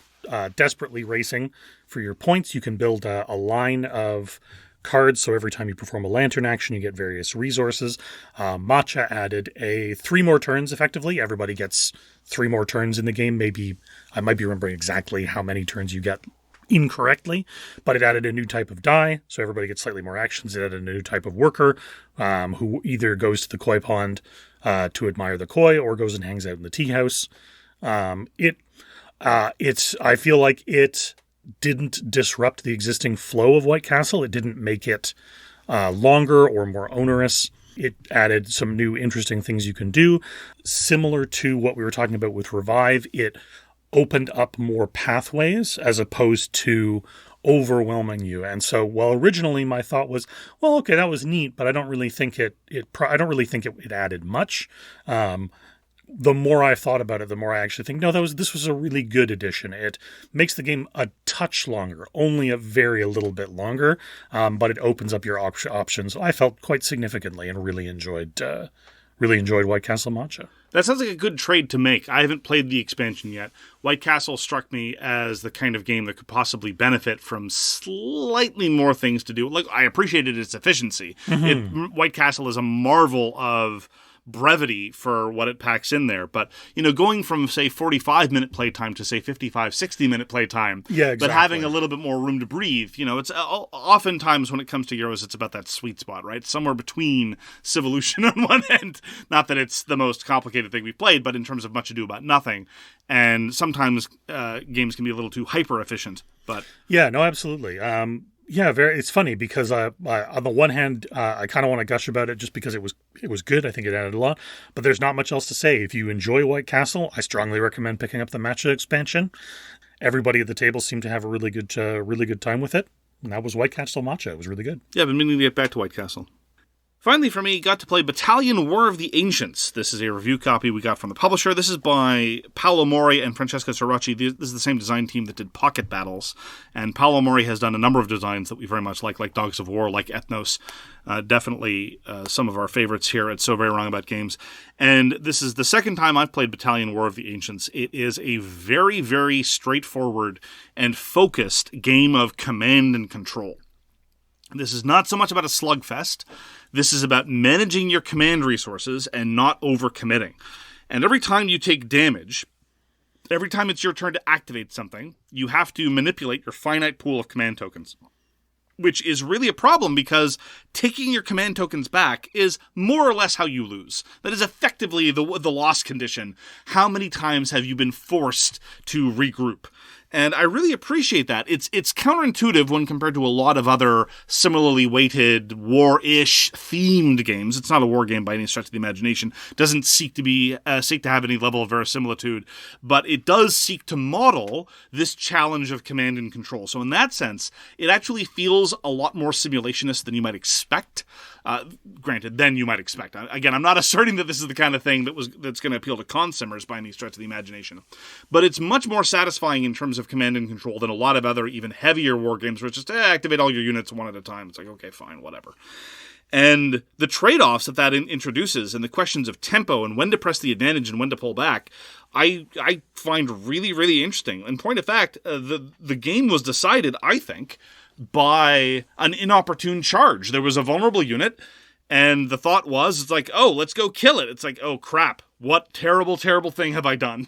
desperately racing for your points. You can build a line of cards, so every time you perform a lantern action, you get various resources. Matcha added 3 more turns, effectively. Everybody gets 3 more turns in the game. Maybe I might be remembering exactly how many turns you get incorrectly, but it added a new type of die, so everybody gets slightly more actions. It added a new type of worker who either goes to the koi pond to admire the koi or goes and hangs out in the tea house. I feel like it didn't disrupt the existing flow of White Castle. It didn't make it longer or more onerous. It added some new interesting things you can do. Similar to what we were talking about with Revive, it opened up more pathways as opposed to overwhelming you. And so, while originally my thought was, well, okay, that was neat, but I don't really think it added much. The more I thought about it, the more I actually think, no, this was a really good addition. It makes the game a touch longer, only a little bit longer, but it opens up your options. I felt quite significantly and really enjoyed White Castle Matcha. That sounds like a good trade to make. I haven't played the expansion yet. White Castle struck me as the kind of game that could possibly benefit from slightly more things to do. Like, I appreciated its efficiency. Mm-hmm. White Castle is a marvel of brevity for what it packs in there, but going from say 45-minute playtime to say 55-60-minute playtime, but having a little bit more room to breathe. It's oftentimes when it comes to Euros, it's about that sweet spot, right? Somewhere between Civolution on one end, not that it's the most complicated thing we've played, but in terms of much ado about nothing, and sometimes games can be a little too hyper efficient. But yeah, no, absolutely. It's funny because on the one hand, I kind of want to gush about it just because it was good. I think it added a lot, but there's not much else to say. If you enjoy White Castle, I strongly recommend picking up the Matcha expansion. Everybody at the table seemed to have a really good time with it, and that was White Castle Matcha. It was really good. Yeah, I've been meaning to get back to White Castle. Finally, for me, got to play Battalion War of the Ancients. This is a review copy we got from the publisher. This is by Paolo Mori and Francesca Soracci. This is the same design team that did Pocket Battles. And Paolo Mori has done a number of designs that we very much like Dogs of War, like Ethnos. Definitely some of our favorites here at So Very Wrong About Games. And this is the second time I've played Battalion War of the Ancients. It is a very, very straightforward and focused game of command and control. This is not so much about a slugfest. This is about managing your command resources and not overcommitting. And every time you take damage, every time it's your turn to activate something, you have to manipulate your finite pool of command tokens. Which is really a problem because taking your command tokens back is more or less how you lose. That is effectively the loss condition. How many times have you been forced to regroup? And I really appreciate that. It's counterintuitive when compared to a lot of other similarly weighted war-ish themed games. It's not a war game by any stretch of the imagination. It doesn't seek to have any level of verisimilitude, but it does seek to model this challenge of command and control. So in that sense, it actually feels a lot more simulationist than you might expect. Than you might expect. Again, I'm not asserting that this is the kind of thing that's going to appeal to consummers by any stretch of the imagination, but it's much more satisfying in terms of command and control than a lot of other even heavier war games where it's just activate all your units one at a time. It's like, okay, fine, whatever. And the trade-offs that introduces and the questions of tempo and when to press the advantage and when to pull back, I find really, really interesting. In point of fact, the game was decided, I think, by an inopportune charge. There was a vulnerable unit, and the thought was, it's like, oh, let's go kill it. It's like, oh, crap. What terrible, terrible thing have I done?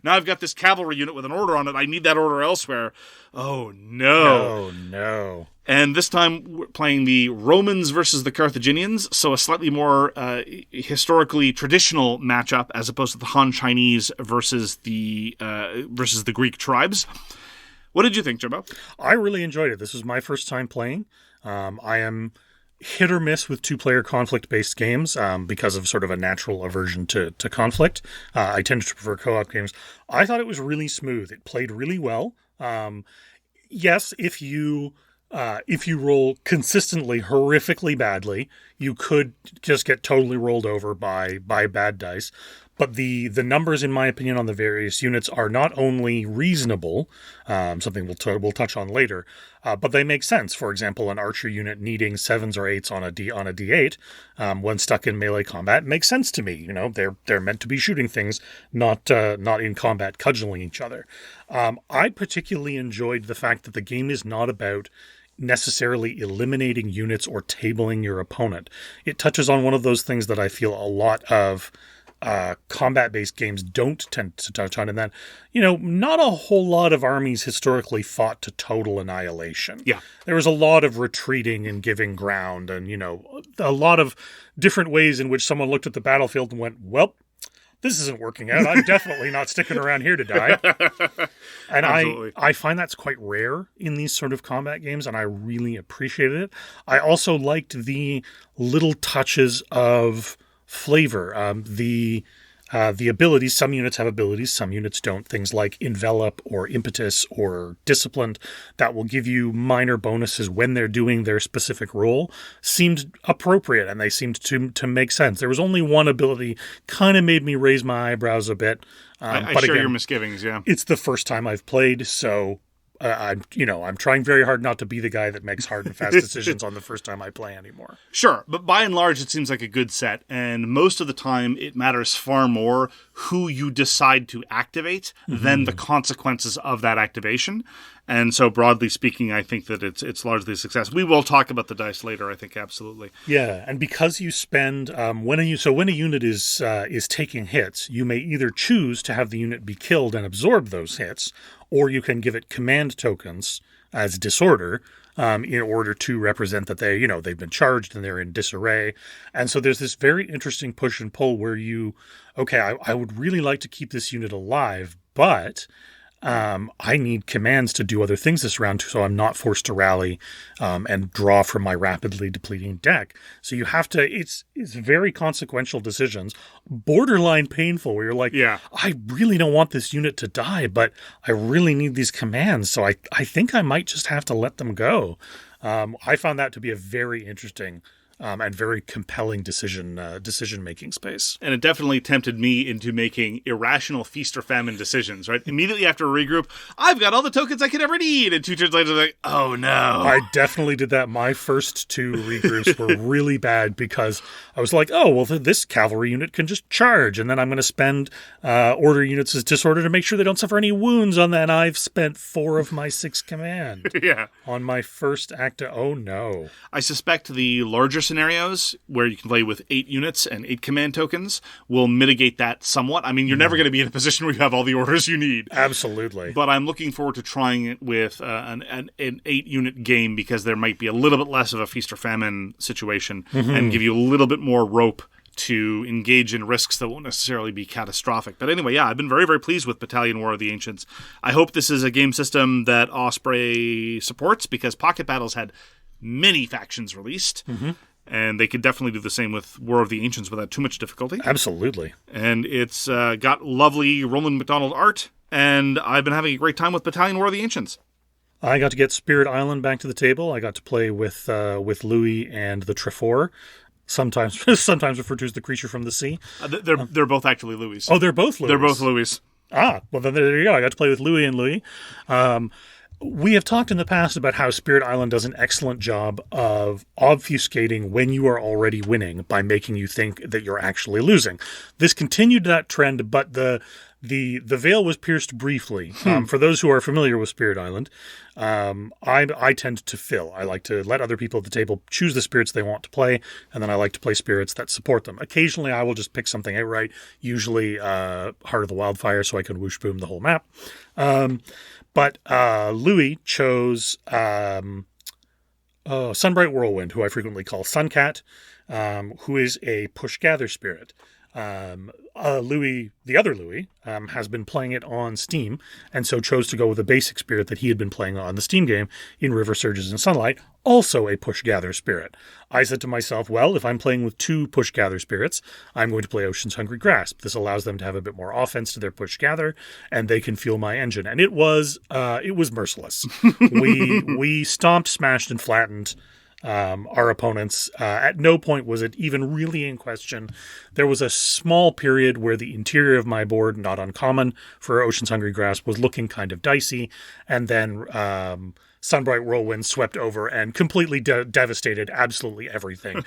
Now I've got this cavalry unit with an order on it. I need that order elsewhere. Oh, no. Oh, no. And this time we're playing the Romans versus the Carthaginians, so a slightly more historically traditional matchup as opposed to the Han Chinese versus the Greek tribes. What did you think, Jimbo? I really enjoyed it. This was my first time playing. I am hit or miss with two-player conflict-based games because of sort of a natural aversion to conflict. I tend to prefer co-op games. I thought it was really smooth. It played really well. Yes, if you If you roll consistently horrifically badly, you could just get totally rolled over by bad dice. But the numbers, in my opinion, on the various units are not only reasonable, something we'll touch on later, but they make sense. For example, an archer unit needing 7s or 8s on a D8 when stuck in melee combat makes sense to me. You know, they're meant to be shooting things, not in combat cudgeling each other. I particularly enjoyed the fact that the game is not about necessarily eliminating units or tabling your opponent. It touches on one of those things that I feel a lot of combat-based games don't tend to touch on, and that, you know, not a whole lot of armies historically fought to total annihilation. Yeah. There was a lot of retreating and giving ground, and, you know, a lot of different ways in which someone looked at the battlefield and went, well, this isn't working out. I'm definitely not sticking around here to die. And I find that's quite rare in these sort of combat games, and I really appreciated it. I also liked the little touches of flavor. The abilities, some units have abilities, some units don't. Things like envelop or impetus or disciplined that will give you minor bonuses when they're doing their specific role seemed appropriate, and they seemed to make sense. There was only one ability kind of made me raise my eyebrows a bit. I but share again, your misgivings, yeah. It's the first time I've played, so I'm trying very hard not to be the guy that makes hard and fast decisions on the first time I play anymore. Sure, but by and large, it seems like a good set, and most of the time, it matters far more who you decide to activate than the consequences of that activation. And so, broadly speaking, I think that it's largely a success. We will talk about the dice later, I think, absolutely. Yeah, and because you spend when a unit is taking hits, you may either choose to have the unit be killed and absorb those hits, or you can give it command tokens as disorder in order to represent that they've been charged and they're in disarray. And so there's this very interesting push and pull where I would really like to keep this unit alive, but I need commands to do other things this round, so I'm not forced to rally and draw from my rapidly depleting deck. So you have to, it's very consequential decisions, borderline painful, where you're like, yeah, I really don't want this unit to die, but I really need these commands, so I think I might just have to let them go. I found that to be a very interesting and very compelling decision-making space. And it definitely tempted me into making irrational feast or famine decisions, right? Immediately after a regroup, I've got all the tokens I could ever need. And 2 turns later, like, oh no. I definitely did that. My first 2 regroups were really bad because I was like, oh, well, this cavalry unit can just charge. And then I'm going to spend order units as disorder to make sure they don't suffer any wounds on that. I've spent 4 of my 6 command on my first acta. Oh no. I suspect the larger scenarios where you can play with 8 units and 8 command tokens will mitigate that somewhat. I mean, you're never going to be in a position where you have all the orders you need. Absolutely. But I'm looking forward to trying it with an 8-unit game because there might be a little bit less of a feast or famine situation and give you a little bit more rope to engage in risks that won't necessarily be catastrophic. But anyway, yeah, I've been very, very pleased with Battalion War of the Ancients. I hope this is a game system that Osprey supports because Pocket Battles had many factions released. And they could definitely do the same with War of the Ancients without too much difficulty. Absolutely. And it's got lovely Roland McDonald art, and I've been having a great time with Battalion War of the Ancients. I got to get Spirit Island back to the table. I got to play with Louis and the Trefor, sometimes referred to as the creature from the sea. They're both actually Louis. Oh, they're both Louis. They're both Louis. Ah, well, then there you go. I got to play with Louis and Louis. We have talked in the past about how Spirit Island does an excellent job of obfuscating when you are already winning by making you think that you're actually losing. This continued that trend, but the veil was pierced briefly. For those who are familiar with Spirit Island, I tend to fill. I like to let other people at the table choose the spirits they want to play, and then I like to play spirits that support them. Occasionally, I will just pick something outright, usually Heart of the Wildfire, so I can whoosh boom the whole map. But Louis chose Sunbright Whirlwind, who I frequently call Suncat, who is a push-gather spirit. Louis, the other Louis, has been playing it on Steam, and so chose to go with a basic spirit that he had been playing on the Steam game in River Surges and Sunlight, also a push gather spirit. I said to myself, well, if I'm playing with 2 push gather spirits, I'm going to play Ocean's Hungry Grasp. This allows them to have a bit more offense to their push gather, and they can fuel my engine. And it was merciless. we stomped, smashed, and flattened our opponents. At no point was it even really in question. There was a small period where the interior of my board, not uncommon for Ocean's Hungry Grasp, was looking kind of dicey, and then Sunbright Whirlwind swept over and completely devastated absolutely everything.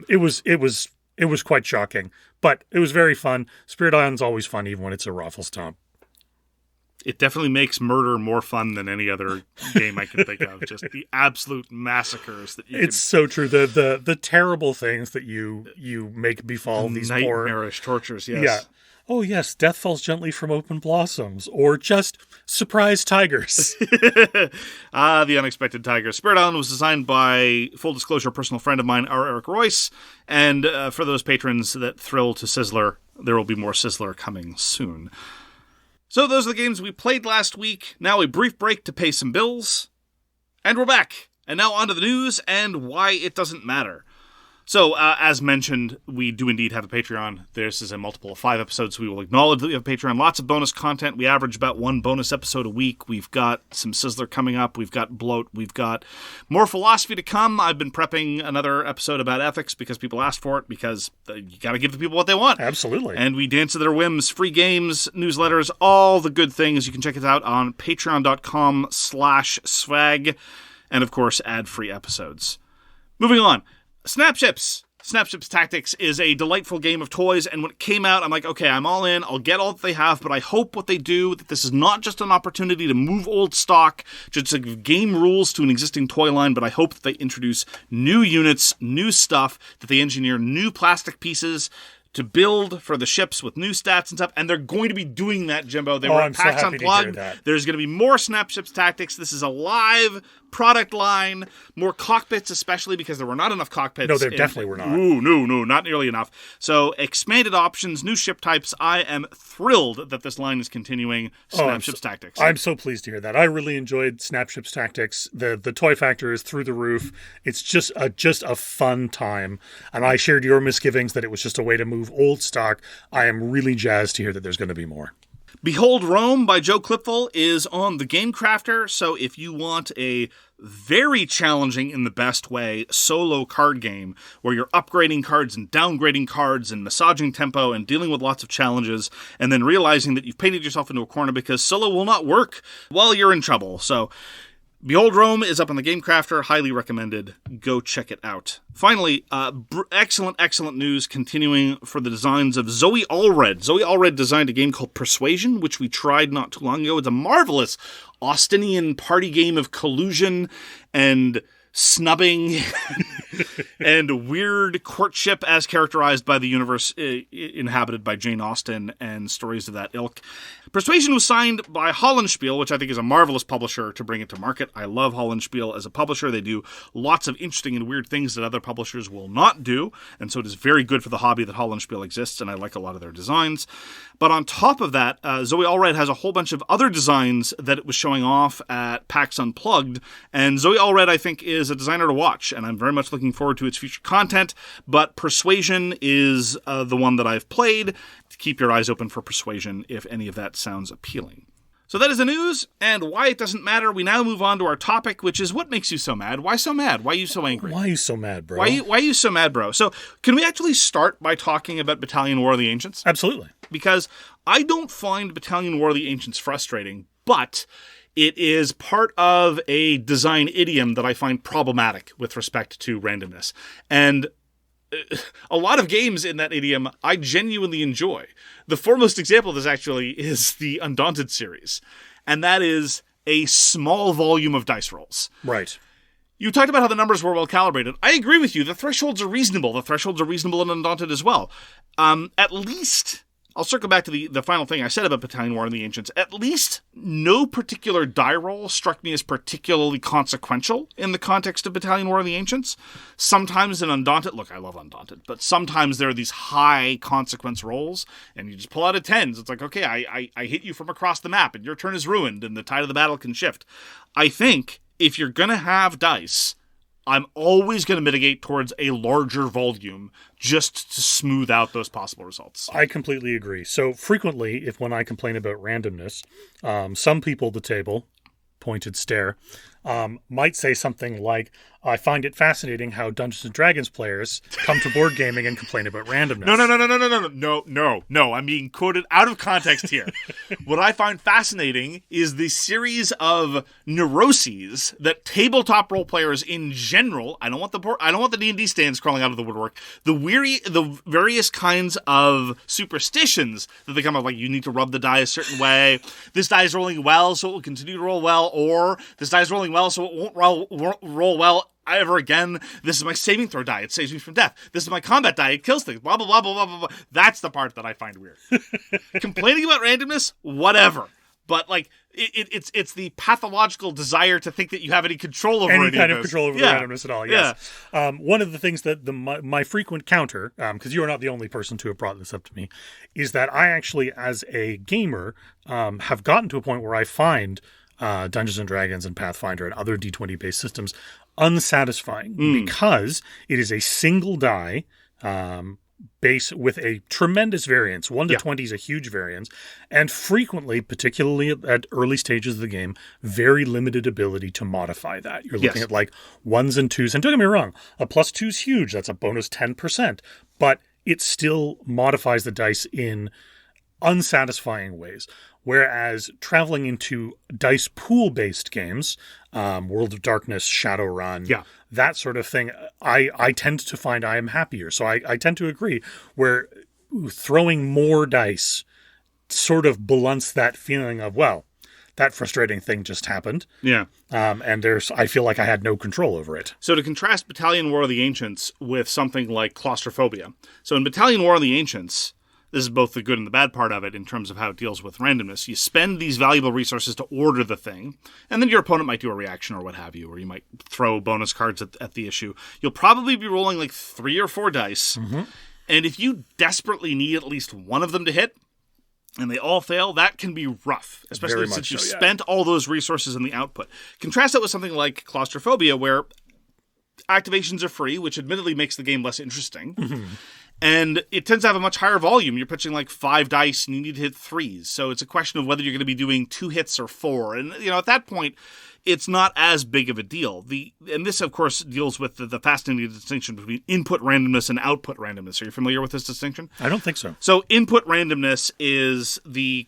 It was quite shocking, but it was very fun. Spirit Island's always fun, even when it's a raffle stomp. It definitely makes murder more fun than any other game I can think of. Just the absolute massacres that you so true. The terrible things that you make befall these poor nightmarish tortures. Yes. Yeah. Oh yes, death falls gently from open blossoms, or just surprise tigers. The unexpected tiger. Spirit Island was designed by, full disclosure, a personal friend of mine, Eric Royce. And for those patrons that thrill to Sizzler, there will be more Sizzler coming soon. So those are the games we played last week. Now a brief break to pay some bills. And we're back. And now on to the news and why it doesn't matter. So, as mentioned, we do indeed have a Patreon. This is a multiple of 5 episodes. We will acknowledge that we have a Patreon. Lots of bonus content. We average about 1 bonus episode a week. We've got some Sizzler coming up. We've got Bloat. We've got more philosophy to come. I've been prepping another episode about ethics because people asked for it, because you got to give the people what they want. Absolutely. And we dance to their whims. Free games, newsletters, all the good things. You can check it out on patreon.com/swag. And, of course, ad-free episodes. Moving on. Snapships. Snapships Tactics is a delightful game of toys, and when it came out, I'm like, okay, I'm all in, I'll get all that they have, but I hope what they do, that this is not just an opportunity to move old stock, just to give game rules to an existing toy line, but I hope that they introduce new units, new stuff, that they engineer new plastic pieces to build for the ships with new stats and stuff, and they're going to be doing that, Jimbo. They were at PAX Unplugged. There's going to be more Snapships Tactics. This is a live product line, more cockpits, especially because there were not enough cockpits. No, there definitely were not. Ooh, no, not nearly enough. So, expanded options, new ship types. I am thrilled that this line is continuing Snapships Tactics. I'm so pleased to hear that. I really enjoyed Snapships Tactics. The toy factor is through the roof. It's just a fun time. And I shared your misgivings that it was just a way to move old stock. I am really jazzed to hear that there's going to be more. Behold Rome by Joe Clipful is on the Game Crafter, so if you want a very challenging, in the best way, solo card game where you're upgrading cards and downgrading cards and massaging tempo and dealing with lots of challenges and then realizing that you've painted yourself into a corner because solo will not work, well, you're in trouble. So Behold Rome is up on the Game Crafter. Highly recommended. Go check it out. Finally, excellent news continuing for the designs of Zoe Allred. Zoe Allred designed a game called Persuasion, which we tried not too long ago. It's a marvelous Austinian party game of collusion and snubbing and weird courtship as characterized by the universe inhabited by Jane Austen and stories of that ilk. Persuasion was signed by Hollandspiel, which I think is a marvelous publisher to bring it to market. I love Hollandspiel as a publisher. They do lots of interesting and weird things that other publishers will not do, and so it is very good for the hobby that Hollandspiel exists, and I like a lot of their designs. But on top of that, Zoe Allred has a whole bunch of other designs that it was showing off at PAX Unplugged, and Zoe Allred, I think, is a designer to watch, and I'm very much looking forward to its future content, but Persuasion is the one that I've played. Keep your eyes open for Persuasion if any of that sounds appealing. So that is the news, and why it doesn't matter. We now move on to our topic, which is what makes you so mad? Why so mad? Why are you so angry? Why are you so mad, bro? Why are you so mad, bro? So can we actually start by talking about Battalion War of the Ancients? Absolutely. Because I don't find Battalion War of the Ancients frustrating, but it is part of a design idiom that I find problematic with respect to randomness. And a lot of games in that idiom I genuinely enjoy. The foremost example of this actually is the Undaunted series, and that is a small volume of dice rolls. Right. You talked about how the numbers were well calibrated. I agree with you. The thresholds are reasonable. The thresholds are reasonable in Undaunted as well. At least I'll circle back to the final thing I said about Battalion War and the Ancients. At least no particular die roll struck me as particularly consequential in the context of Battalion War and the Ancients. Sometimes in Undaunted, look, I love Undaunted, but sometimes there are these high consequence rolls, and you just pull out a 10s. It's like, okay, I hit you from across the map, and your turn is ruined, and the tide of the battle can shift. I think if you're going to have dice, I'm always going to mitigate towards a larger volume just to smooth out those possible results. I completely agree. So frequently, when I complain about randomness, some people at the table, pointed stare, might say something like, I find it fascinating how Dungeons & Dragons players come to board gaming and complain about randomness. No, I'm being quoted out of context here. What I find fascinating is the series of neuroses that tabletop role players in general, I don't want the D&D stands crawling out of the woodwork, the various kinds of superstitions that they come up, like you need to rub the die a certain way, this die is rolling well so it will continue to roll well, or this die is rolling well so it won't roll well ever again. This is my saving throw die. It saves me from death. This is my combat die. It kills things. Blah, blah, blah, blah, blah, blah, blah. That's the part that I find weird. Complaining about randomness? Whatever. But, like, it's the pathological desire to think that you have any control over any kind of control over the randomness at all, yes. Yeah. One of the things that my frequent counter, because you are not the only person to have brought this up to me, is that I actually, as a gamer, have gotten to a point where I find Dungeons & Dragons and Pathfinder and other D20-based systems unsatisfying because it is a single die base with a tremendous variance. 1 to 20 is a huge variance, and frequently, particularly at early stages of the game, very limited ability to modify that. You're looking at like 1s and 2s, and don't get me wrong, a +2 is huge. That's a bonus 10%, but it still modifies the dice in unsatisfying ways. Whereas traveling into dice pool-based games, World of Darkness, Shadowrun, that sort of thing, I tend to find I am happier. So I tend to agree where throwing more dice sort of blunts that feeling of, well, that frustrating thing just happened. Yeah. And I feel like I had no control over it. So to contrast Battalion War of the Ancients with something like claustrophobia. So in Battalion War of the Ancients, this is both the good and the bad part of it in terms of how it deals with randomness. You spend these valuable resources to order the thing, and then your opponent might do a reaction or what have you, or you might throw bonus cards at the issue. You'll probably be rolling like 3 or 4 dice, and if you desperately need at least one of them to hit, and they all fail, that can be rough, especially since you've spent all those resources in the output. Contrast that with something like claustrophobia, where activations are free, which admittedly makes the game less interesting. And it tends to have a much higher volume. You're pitching like 5 dice and you need to hit 3s. So it's a question of whether you're going to be doing 2 hits or 4. And, at that point, it's not as big of a deal. And this, of course, deals with the fascinating distinction between input randomness and output randomness. Are you familiar with this distinction? I don't think so. So input randomness is the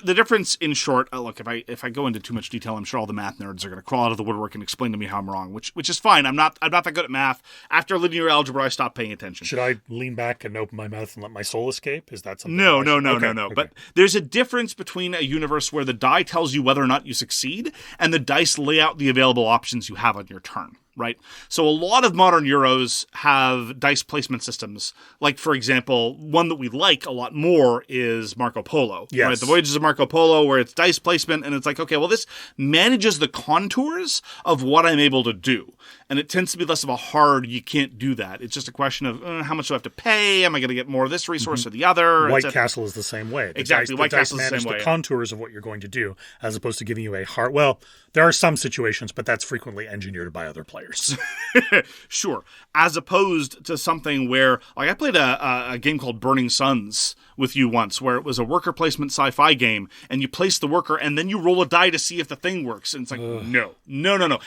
difference in short. Look, if I go into too much detail, I'm sure all the math nerds are going to crawl out of the woodwork and explain to me how I'm wrong, which is fine. I'm not that good at math. After linear algebra, I stopped paying attention. Should I lean back and open my mouth and let my soul escape? Is that something? No. Okay. But there's a difference between a universe where the die tells you whether or not you succeed and the dice lay out the available options you have on your turn, right? So a lot of modern Euros have dice placement systems. Like, for example, one that we like a lot more is Marco Polo. Yes. Right? The Voyages of Marco Polo, where it's dice placement, and it's like, okay, well, this manages the contours of what I'm able to do. And it tends to be less of a hard, you can't do that. It's just a question of how much do I have to pay? Am I going to get more of this resource or the other? White Castle is the same way. Exactly. White Castle is the same way. The contours of what you're going to do, as opposed to giving you a hard. Well, there are some situations, but that's frequently engineered by other players. Sure. As opposed to something where, like, I played a game called Burning Suns with you once, where it was a worker placement sci-fi game, and you place the worker, and then you roll a die to see if the thing works. And it's like, no.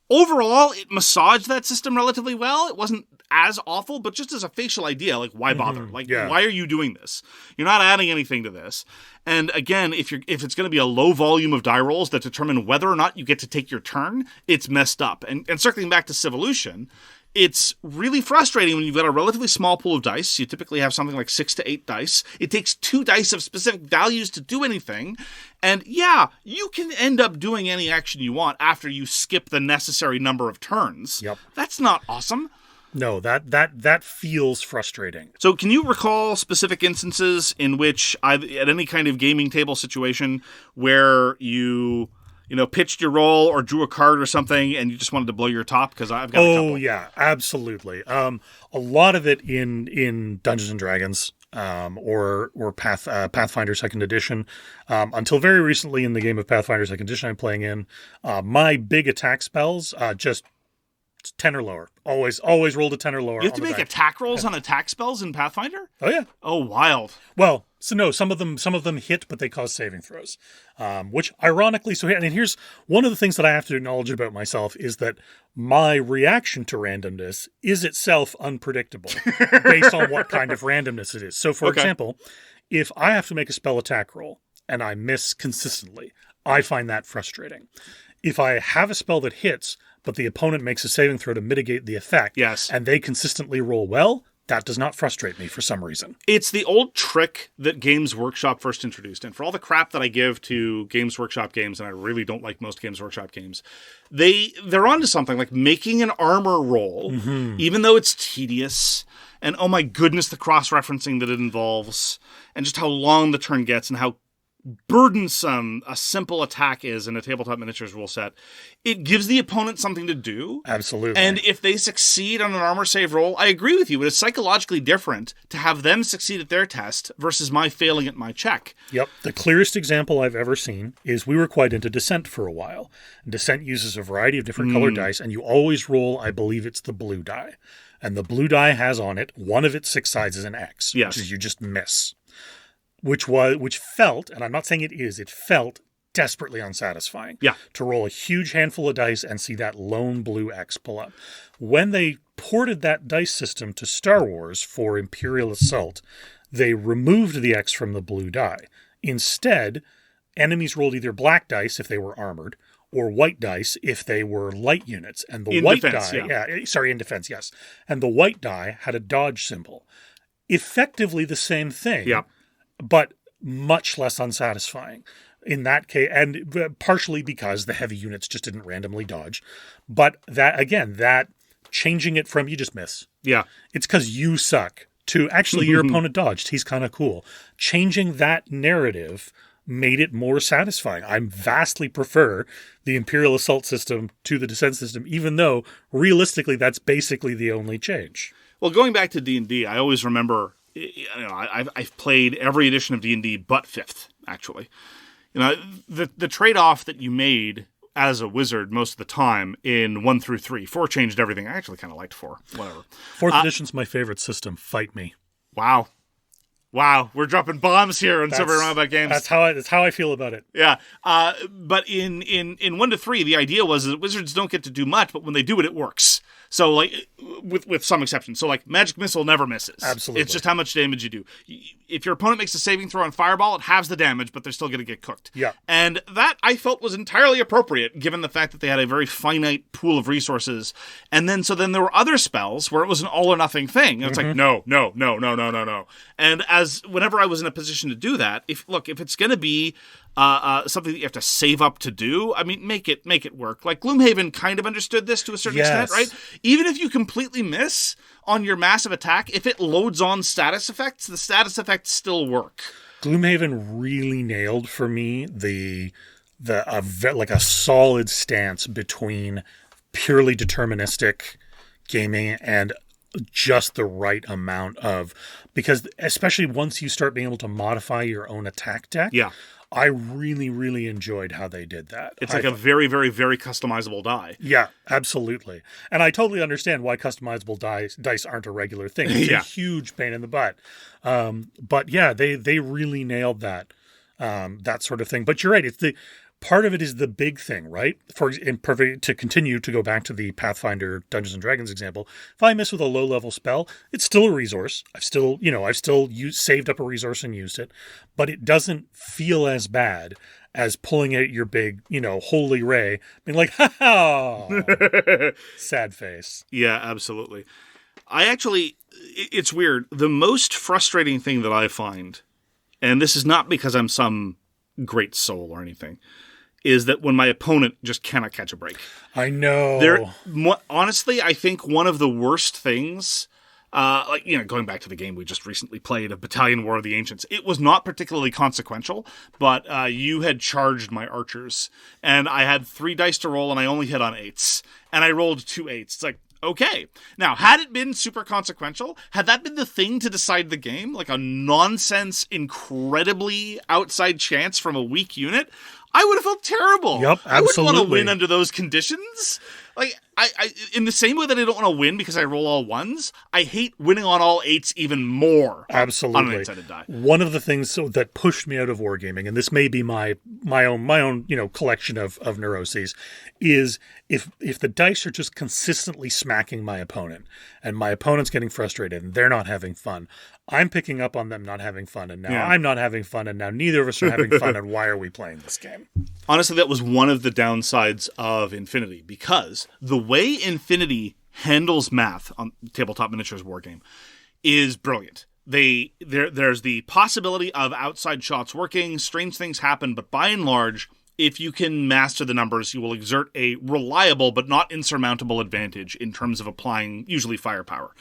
Overall, it massaged that system relatively well. It wasn't as awful, but just as a facial idea, like, why bother? Why are you doing this? You're not adding anything to this. And again, if it's going to be a low volume of die rolls that determine whether or not you get to take your turn, it's messed up. And circling back to Civolution, it's really frustrating when you've got a relatively small pool of dice. You typically have something like 6 to 8 dice. It takes 2 dice of specific values to do anything. And yeah, you can end up doing any action you want after you skip the necessary number of turns. Yep. That's not awesome. No, that feels frustrating. So can you recall specific instances in which, at any kind of gaming table situation, where you pitched your roll or drew a card or something and you just wanted to blow your top? Because I've got a couple. Oh, yeah, absolutely. A lot of it in Dungeons & Dragons or Pathfinder 2nd Edition. Until very recently in the game of Pathfinder 2nd Edition I'm playing in, my big attack spells just 10 or lower. Always rolled a 10 or lower. You have to make attack rolls on attack spells in Pathfinder? Oh, yeah. Oh, wild. Well, so no, some of them hit, but they cause saving throws. Which, ironically, here's one of the things that I have to acknowledge about myself is that my reaction to randomness is itself unpredictable based on what kind of randomness it is. So, for example, if I have to make a spell attack roll and I miss consistently, I find that frustrating. If I have a spell that hits, but the opponent makes a saving throw to mitigate the effect, and they consistently roll well, that does not frustrate me for some reason. It's the old trick that Games Workshop first introduced. And for all the crap that I give to Games Workshop games, and I really don't like most Games Workshop games, they're onto something, like making an armor roll, even though it's tedious, and oh my goodness, the cross-referencing that it involves, and just how long the turn gets, and how burdensome a simple attack is in a tabletop miniatures rule set. It gives the opponent something to do. Absolutely. And if they succeed on an armor save roll, I agree with you. It is psychologically different to have them succeed at their test versus my failing at my check. Yep. The clearest example I've ever seen is we were quite into Descent for a while. Descent uses a variety of different colored dice, and you always roll, I believe it's the blue die. And the blue die has on it, one of its 6 sides is an X, which is you just miss. Which felt, and I'm not saying it felt desperately unsatisfying. Yeah. To roll a huge handful of dice and see that lone blue X pull up. When they ported that dice system to Star Wars for Imperial Assault, they removed the X from the blue die. Instead, enemies rolled either black dice if they were armored, or white dice if they were light units. And the white die, in defense, yes. And the white die had a dodge symbol. Effectively the same thing. Yeah. But much less unsatisfying in that case, and partially because the heavy units just didn't randomly dodge. But that changing it from you just miss. Yeah. It's because you suck to actually your opponent dodged. He's kind of cool. Changing that narrative made it more satisfying. I vastly prefer the Imperial Assault system to the Descent system, even though realistically that's basically the only change. Well, going back to D&D, I always remember, I've played every edition of D&D but 5th, actually. The trade-off that you made as a wizard most of the time in 1 through 3. 4 changed everything. I actually kind of liked 4. Whatever. 4th edition's my favorite system. Fight me. Wow. We're dropping bombs here on Silver Roundabout Games. That's how I feel about it. Yeah. But in 1 to 3, the idea was that wizards don't get to do much, but when they do it, it works. So, like, with some exceptions. So, like, Magic Missile never misses. Absolutely. It's just how much damage you do. If your opponent makes a saving throw on Fireball, it halves the damage, but they're still going to get cooked. Yeah. And that, I felt, was entirely appropriate, given the fact that they had a very finite pool of resources. And then there were other spells where it was an all-or-nothing thing. And it's like, no. And whenever I was in a position to do that, if it's going to be something that you have to save up to do, I mean, make it work. Like, Gloomhaven kind of understood this to a certain extent, right? Even if you completely miss on your massive attack, if it loads on status effects, the status effects still work. Gloomhaven really nailed for me a solid stance between purely deterministic gaming and just the right amount of, because especially once you start being able to modify your own attack deck. Yeah. I really, really enjoyed how they did that. It's like a very, very, very customizable die. Yeah, absolutely. And I totally understand why customizable dice aren't a regular thing. It's a huge pain in the butt. But yeah, they really nailed that sort of thing. But you're right. It's part of it is the big thing, right? To continue to go back to the Pathfinder Dungeons & Dragons example, if I miss with a low-level spell, it's still a resource. I've still saved up a resource and used it, but it doesn't feel as bad as pulling out your big, holy ray, being like, ha-ha, sad face. Yeah, absolutely. It's weird. The most frustrating thing that I find, and this is not because I'm some great soul or anything, is that when my opponent just cannot catch a break. I know. Honestly, I think one of the worst things, going back to the game we just recently played of Battalion War of the Ancients, it was not particularly consequential, but you had charged my archers, and I had 3 dice to roll, and I only hit on 8s, and I rolled 2 8s. It's like, okay. Now, had it been super consequential, had that been the thing to decide the game, like a nonsense, incredibly outside chance from a weak unit, I would have felt terrible. Yep, absolutely. I wouldn't want to win under those conditions. Like, I in the same way that I don't want to win because I roll all 1s, I hate winning on all 8s even more. Absolutely. On an 8-sided die. One of the things that pushed me out of wargaming, and this may be my own collection of neuroses, is if the dice are just consistently smacking my opponent, and my opponent's getting frustrated and they're not having fun, I'm picking up on them not having fun, and now I'm not having fun, and now neither of us are having fun, and why are we playing this game? Honestly, that was one of the downsides of Infinity, because the way Infinity handles math on Tabletop Miniatures Wargame is brilliant. There's the possibility of outside shots working, strange things happen, but by and large, if you can master the numbers, you will exert a reliable but not insurmountable advantage in terms of applying usually firepower.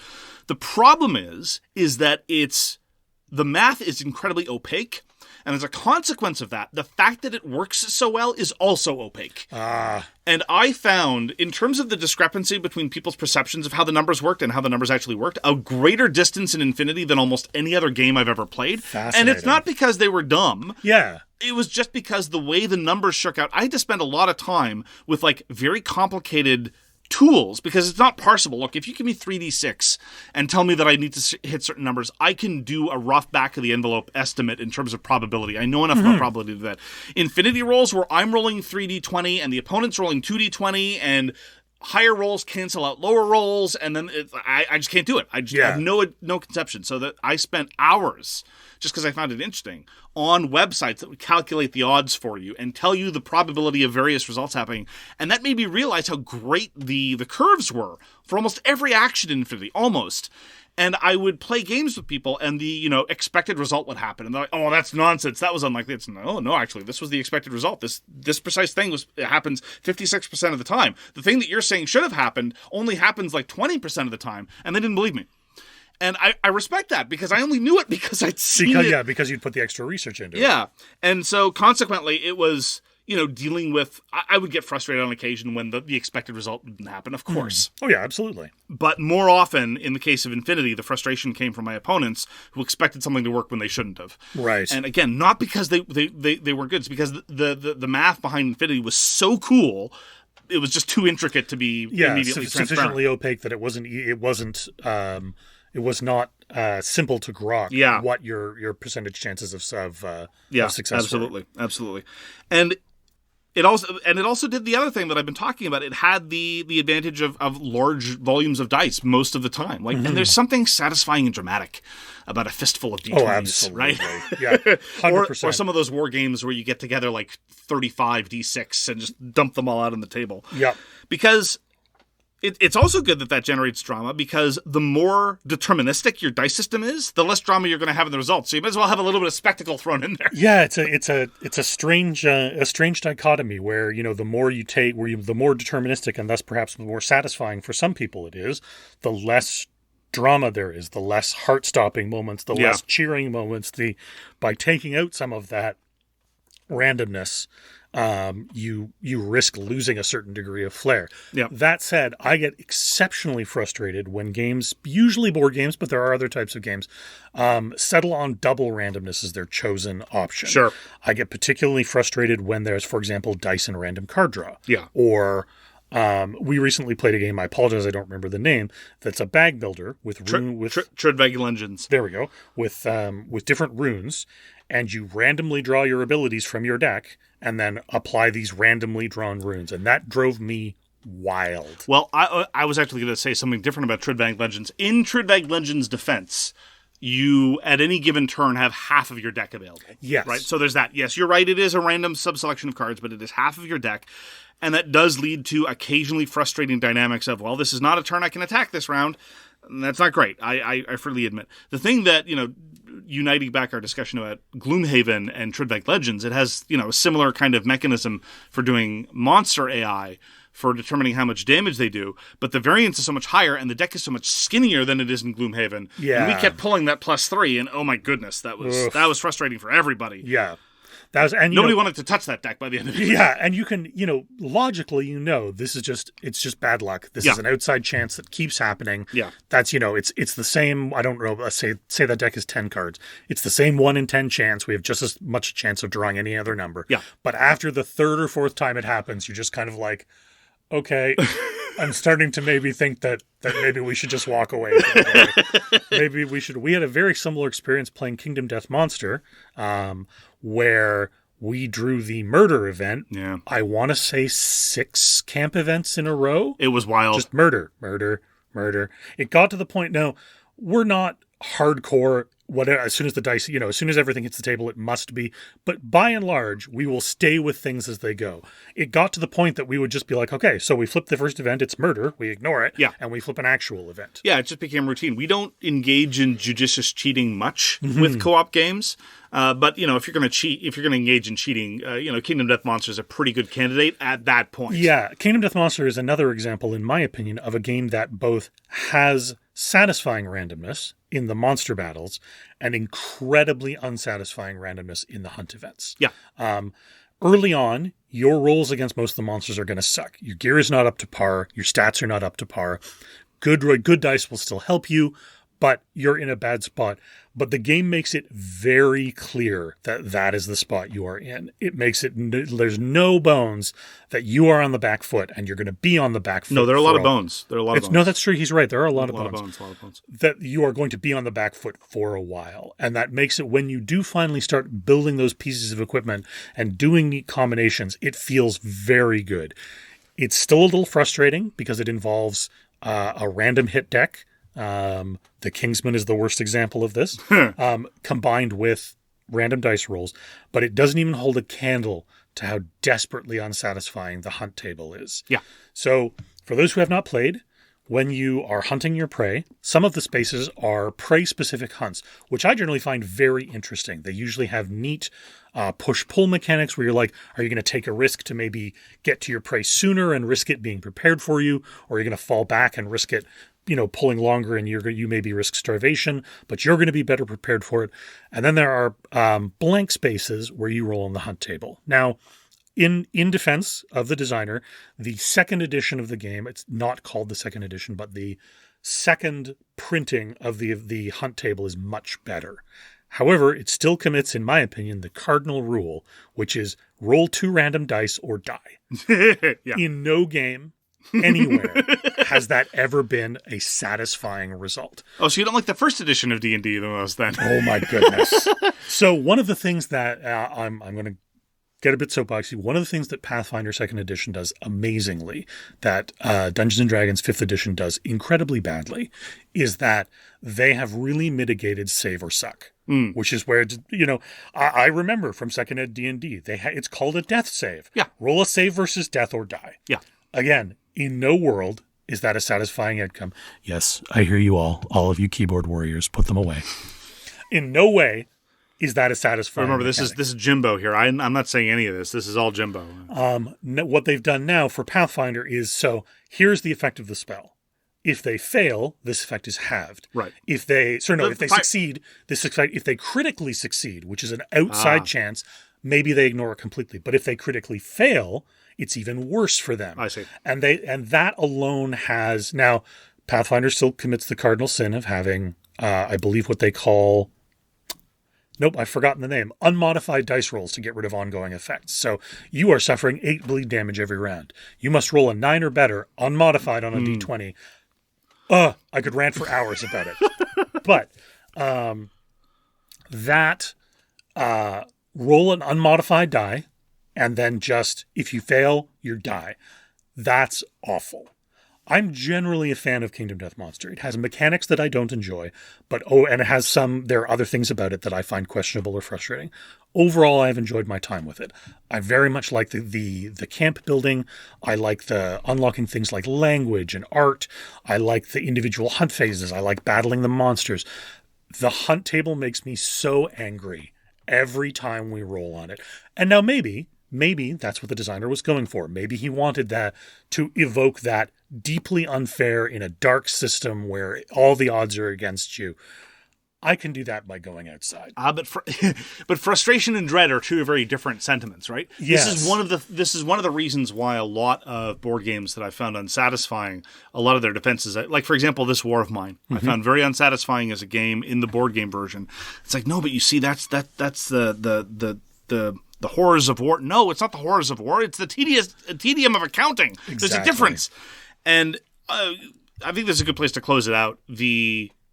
The problem is that the math is incredibly opaque, and as a consequence of that, the fact that it works so well is also opaque. And I found, in terms of the discrepancy between people's perceptions of how the numbers worked and how the numbers actually worked, a greater distance in Infinity than almost any other game I've ever played. And it's not because they were dumb. Yeah. It was just because the way the numbers shook out, I had to spend a lot of time with very complicated tools, because it's not parsable. Look, if you give me 3d6 and tell me that I need to hit certain numbers, I can do a rough back of the envelope estimate in terms of probability. I know enough about probability to do that. Infinity rolls where I'm rolling 3d20 and the opponent's rolling 2d20 and higher rolls cancel out lower rolls, and then I just can't do it. I just have no conception. So that I spent hours, just because I found it interesting, on websites that would calculate the odds for you and tell you the probability of various results happening. And that made me realize how great the curves were for almost every action in Infinity, almost. And I would play games with people, and the expected result would happen, and they're like, "Oh, that's nonsense. That was unlikely." It's no, actually, this was the expected result. This precise thing happens 56% of the time. The thing that you're saying should have happened only happens 20% of the time, and they didn't believe me. And I respect that, because I only knew it because I'd seen it. Yeah, because you'd put the extra research into it. Yeah, and so consequently, it was dealing with, I would get frustrated on occasion when the expected result didn't happen, of course. Oh, yeah, absolutely. But more often, in the case of Infinity, the frustration came from my opponents who expected something to work when they shouldn't have. Right. And again, not because they were good, it's because the math behind Infinity was so cool, it was just too intricate to be immediately transparent. Sufficiently opaque that it was not simple to grok what your percentage chances of success were. Absolutely. And it also did the other thing that I've been talking about. It had the advantage of large volumes of dice most of the time. And there's something satisfying and dramatic about a fistful of D20s, oh, absolutely. Right? Yeah, 100%. or some of those war games where you get together 35 D6 and just dump them all out on the table. Yeah. Because it's also good that generates drama, because the more deterministic your dice system is, the less drama you're going to have in the results. So you might as well have a little bit of spectacle thrown in there. Yeah, it's a strange dichotomy where the more you take, the more deterministic and thus perhaps the more satisfying for some people it is, the less drama there is, the less heart-stopping moments, the less cheering moments. By taking out some of that randomness, you risk losing a certain degree of flair. Yep. That said, I get exceptionally frustrated when games, usually board games, but there are other types of games, settle on double randomness as their chosen option. Sure. I get particularly frustrated when there's, for example, dice and random card draw. Yeah. Or we recently played a game, I apologize I don't remember the name, that's a bag builder with Tridveg Legends. There we go. With different runes, and you randomly draw your abilities from your deck and then apply these randomly drawn runes. And that drove me wild. Well, I was actually going to say something different about Tridveg Legends. In Tridveg Legends' defense, you, at any given turn, have half of your deck available. Yes. Right? So there's that. Yes, you're right. It is a random subselection of cards, but it is half of your deck. And that does lead to occasionally frustrating dynamics of, well, this is not a turn I can attack this round. And that's not great. I freely admit. The thing that, uniting back our discussion about Gloomhaven and Tridvec Legends, it has, a similar kind of mechanism for doing monster AI for determining how much damage they do, but the variance is so much higher and the deck is so much skinnier than it is in Gloomhaven. Yeah. And we kept pulling that +3, and oh my goodness, that was frustrating for everybody. Yeah. Nobody wanted to touch that deck by the end of it. Yeah, and you can, logically, it's just bad luck. This is an outside chance that keeps happening. Yeah. That's, it's the same, I don't know, let's say that deck is 10 cards. It's the same 1 in 10 chance. We have just as much chance of drawing any other number. Yeah. But after the 3rd or 4th time it happens, you're just kind of like, okay, I'm starting to maybe think that maybe we should just walk away. Maybe we should. We had a very similar experience playing Kingdom Death Monster, where we drew the murder event. Yeah. I want to say 6 camp events in a row. It was wild. Just murder. It got to the point now, we're not hardcore. Whatever, as soon as the dice, as soon as everything hits the table, it must be. But by and large, we will stay with things as they go. It got to the point that we would just be like, okay, so we flip the first event, it's murder, we ignore it, and we flip an actual event. Yeah, it just became routine. We don't engage in judicious cheating much with co-op games. But, if you're going to cheat, if you're going to engage in cheating, Kingdom Death Monster is a pretty good candidate at that point. Yeah, Kingdom Death Monster is another example, in my opinion, of a game that both has satisfying randomness in the monster battles and incredibly unsatisfying randomness in the hunt events. Yeah. Early on, your rolls against most of the monsters are going to suck. Your gear is not up to par. Your stats are not up to par. Good dice will still help you, but you're in a bad spot. But the game makes it very clear that that is the spot you are in. It makes it, there's no bones that you are on the back foot and you're going to be on the back foot. No, there are a lot of bones. No, that's true. He's right. There are a lot of bones. A lot of bones. That you are going to be on the back foot for a while. And that makes it, when you do finally start building those pieces of equipment and doing neat combinations, it feels very good. It's still a little frustrating because it involves a random hit deck. The Kingsman is the worst example of this, combined with random dice rolls, but it doesn't even hold a candle to how desperately unsatisfying the hunt table is. Yeah. So for those who have not played, when you are hunting your prey, some of the spaces are prey-specific hunts, which I generally find very interesting. They usually have neat push-pull mechanics where you're like, are you going to take a risk to maybe get to your prey sooner and risk it being prepared for you, or are you going to fall back and risk it pulling longer and you maybe risk starvation, but you're going to be better prepared for it. And then there are blank spaces where you roll on the hunt table. Now, in defense of the designer, the second edition of the game, it's not called the second edition, but the second printing of the hunt table is much better. However, it still commits, in my opinion, the cardinal rule, which is roll 2 random dice or die. Yeah. In no game anywhere has that ever been a satisfying result. Oh, so you don't like the first edition of D&D the most then? Oh my goodness. So one of the things that I'm going to get a bit soapboxy. One of the things that Pathfinder 2nd edition does amazingly, that Dungeons & Dragons 5th edition does incredibly badly, is that they have really mitigated save or suck. Which is where, I remember from 2nd ed D&D, it's called a death save. Yeah. Roll a save versus death or die. Yeah. Again, in no world is that a satisfying outcome. Yes, I hear you all of you keyboard warriors, put them away. In no way is that a satisfying Remember, mechanic. this is Jimbo here. I'm not saying any of this. This is all Jimbo. What they've done now for Pathfinder is, so here's the effect of the spell. If they fail, this effect is halved. Right. If they succeed, this effect, if they critically succeed, which is an outside chance, maybe they ignore it completely. But if they critically fail, it's even worse for them. I see. And that alone has, now Pathfinder still commits the cardinal sin of having, I believe what they call, nope, I've forgotten the name, unmodified dice rolls to get rid of ongoing effects. So you are suffering 8 bleed damage every round. You must roll a 9 or better, unmodified on a d20. I could rant for hours about it. But roll an unmodified die, and then just, if you fail, you die. That's awful. I'm generally a fan of Kingdom Death Monster. It has mechanics that I don't enjoy, and it has there are other things about it that I find questionable or frustrating. Overall, I've enjoyed my time with it. I very much like the camp building. I like the unlocking things like language and art. I like the individual hunt phases. I like battling the monsters. The hunt table makes me so angry every time we roll on it. And now maybe that's what the designer was going for. Maybe he wanted that to evoke that deeply unfair in a dark system where all the odds are against you. I can do that by going outside. But frustration and dread are two very different sentiments, right? Yes. This is one of the reasons why a lot of board games that I found unsatisfying, a lot of their defenses, like for example, this War of Mine, I found very unsatisfying as a game in the board game version. It's like, no, but you see, that's the horrors of war. No, it's not the horrors of war. It's the tedium of accounting. Exactly. There's a difference. And I think this is a good place to close it out.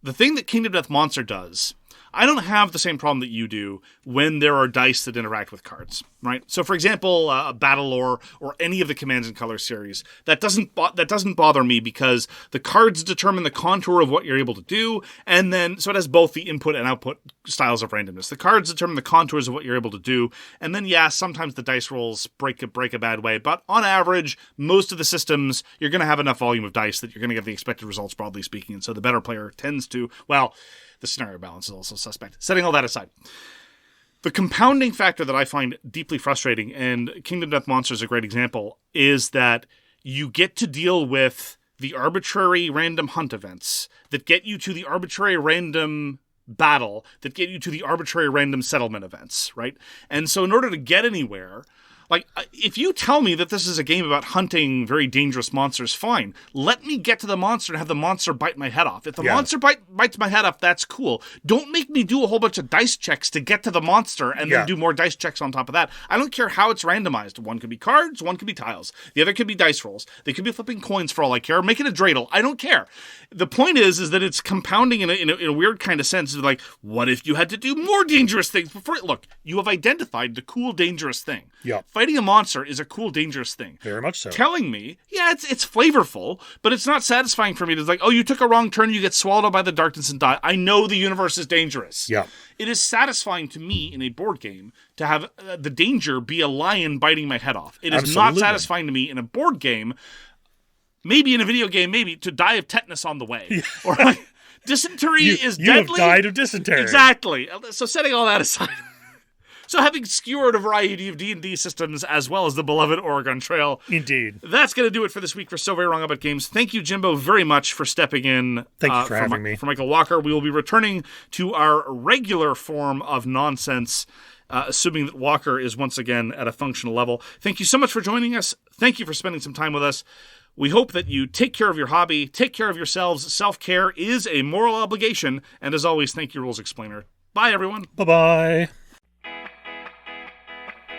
The thing that Kingdom Death Monster does, I don't have the same problem that you do when there are dice that interact with cards, right? So, for example, Battle or any of the Commands and Colors series, that doesn't bother me because the cards determine the contour of what you're able to do, and then so it has both the input and output styles of randomness. The cards determine the contours of what you're able to do, and then sometimes the dice rolls break a bad way, but on average, most of the systems you're going to have enough volume of dice that you're going to get the expected results, broadly speaking, and so the better player tends to the scenario balance is also suspect. Setting all that aside, the compounding factor that I find deeply frustrating, and Kingdom Death Monster is a great example, is that you get to deal with the arbitrary random hunt events that get you to the arbitrary random battle that get you to the arbitrary random settlement events, right? And so in order to get anywhere, like, if you tell me that this is a game about hunting very dangerous monsters, fine. Let me get to the monster and have the monster bite my head off. If the monster bites my head off, that's cool. Don't make me do a whole bunch of dice checks to get to the monster and then do more dice checks on top of that. I don't care how it's randomized. One could be cards, one could be tiles. The other could be dice rolls. They could be flipping coins for all I care. Make it a dreidel. I don't care. The point is that it's compounding in a weird kind of sense. It's like, what if you had to do more dangerous things before it? Look, you have identified the cool, dangerous thing. Yeah. Fighting a monster is a cool, dangerous thing. Very much so. Telling me, it's flavorful, but it's not satisfying for me. It's like, oh, you took a wrong turn, you get swallowed up by the darkness and die. I know the universe is dangerous. Yeah. It is satisfying to me in a board game to have the danger be a lion biting my head off. It is not satisfying to me in a board game, maybe in a video game, maybe to die of tetanus on the way. Yeah. Or like, dysentery is deadly. You have died of dysentery. Exactly. So setting all that aside. So having skewered a variety of D&D systems as well as the beloved Oregon Trail. Indeed. That's going to do it for this week for So Very Wrong About Games. Thank you, Jimbo, very much for stepping in. Thank you for having me. For Michael Walker. We will be returning to our regular form of nonsense, assuming that Walker is once again at a functional level. Thank you so much for joining us. Thank you for spending some time with us. We hope that you take care of your hobby, take care of yourselves. Self-care is a moral obligation. And as always, thank you, Rules Explainer. Bye, everyone. Bye-bye.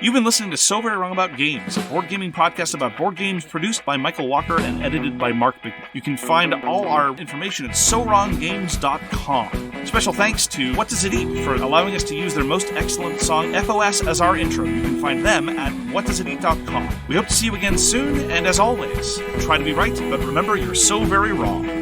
You've been listening to So Very Wrong About Games, a board gaming podcast about board games produced by Michael Walker and edited by Mark Bigney. You can find all our information at SoWrongGames.com. Special thanks to What Does It Eat for allowing us to use their most excellent song, FOS, as our intro. You can find them at WhatDoesItEat.com. We hope to see you again soon, and as always, try to be right, but remember, you're so very wrong.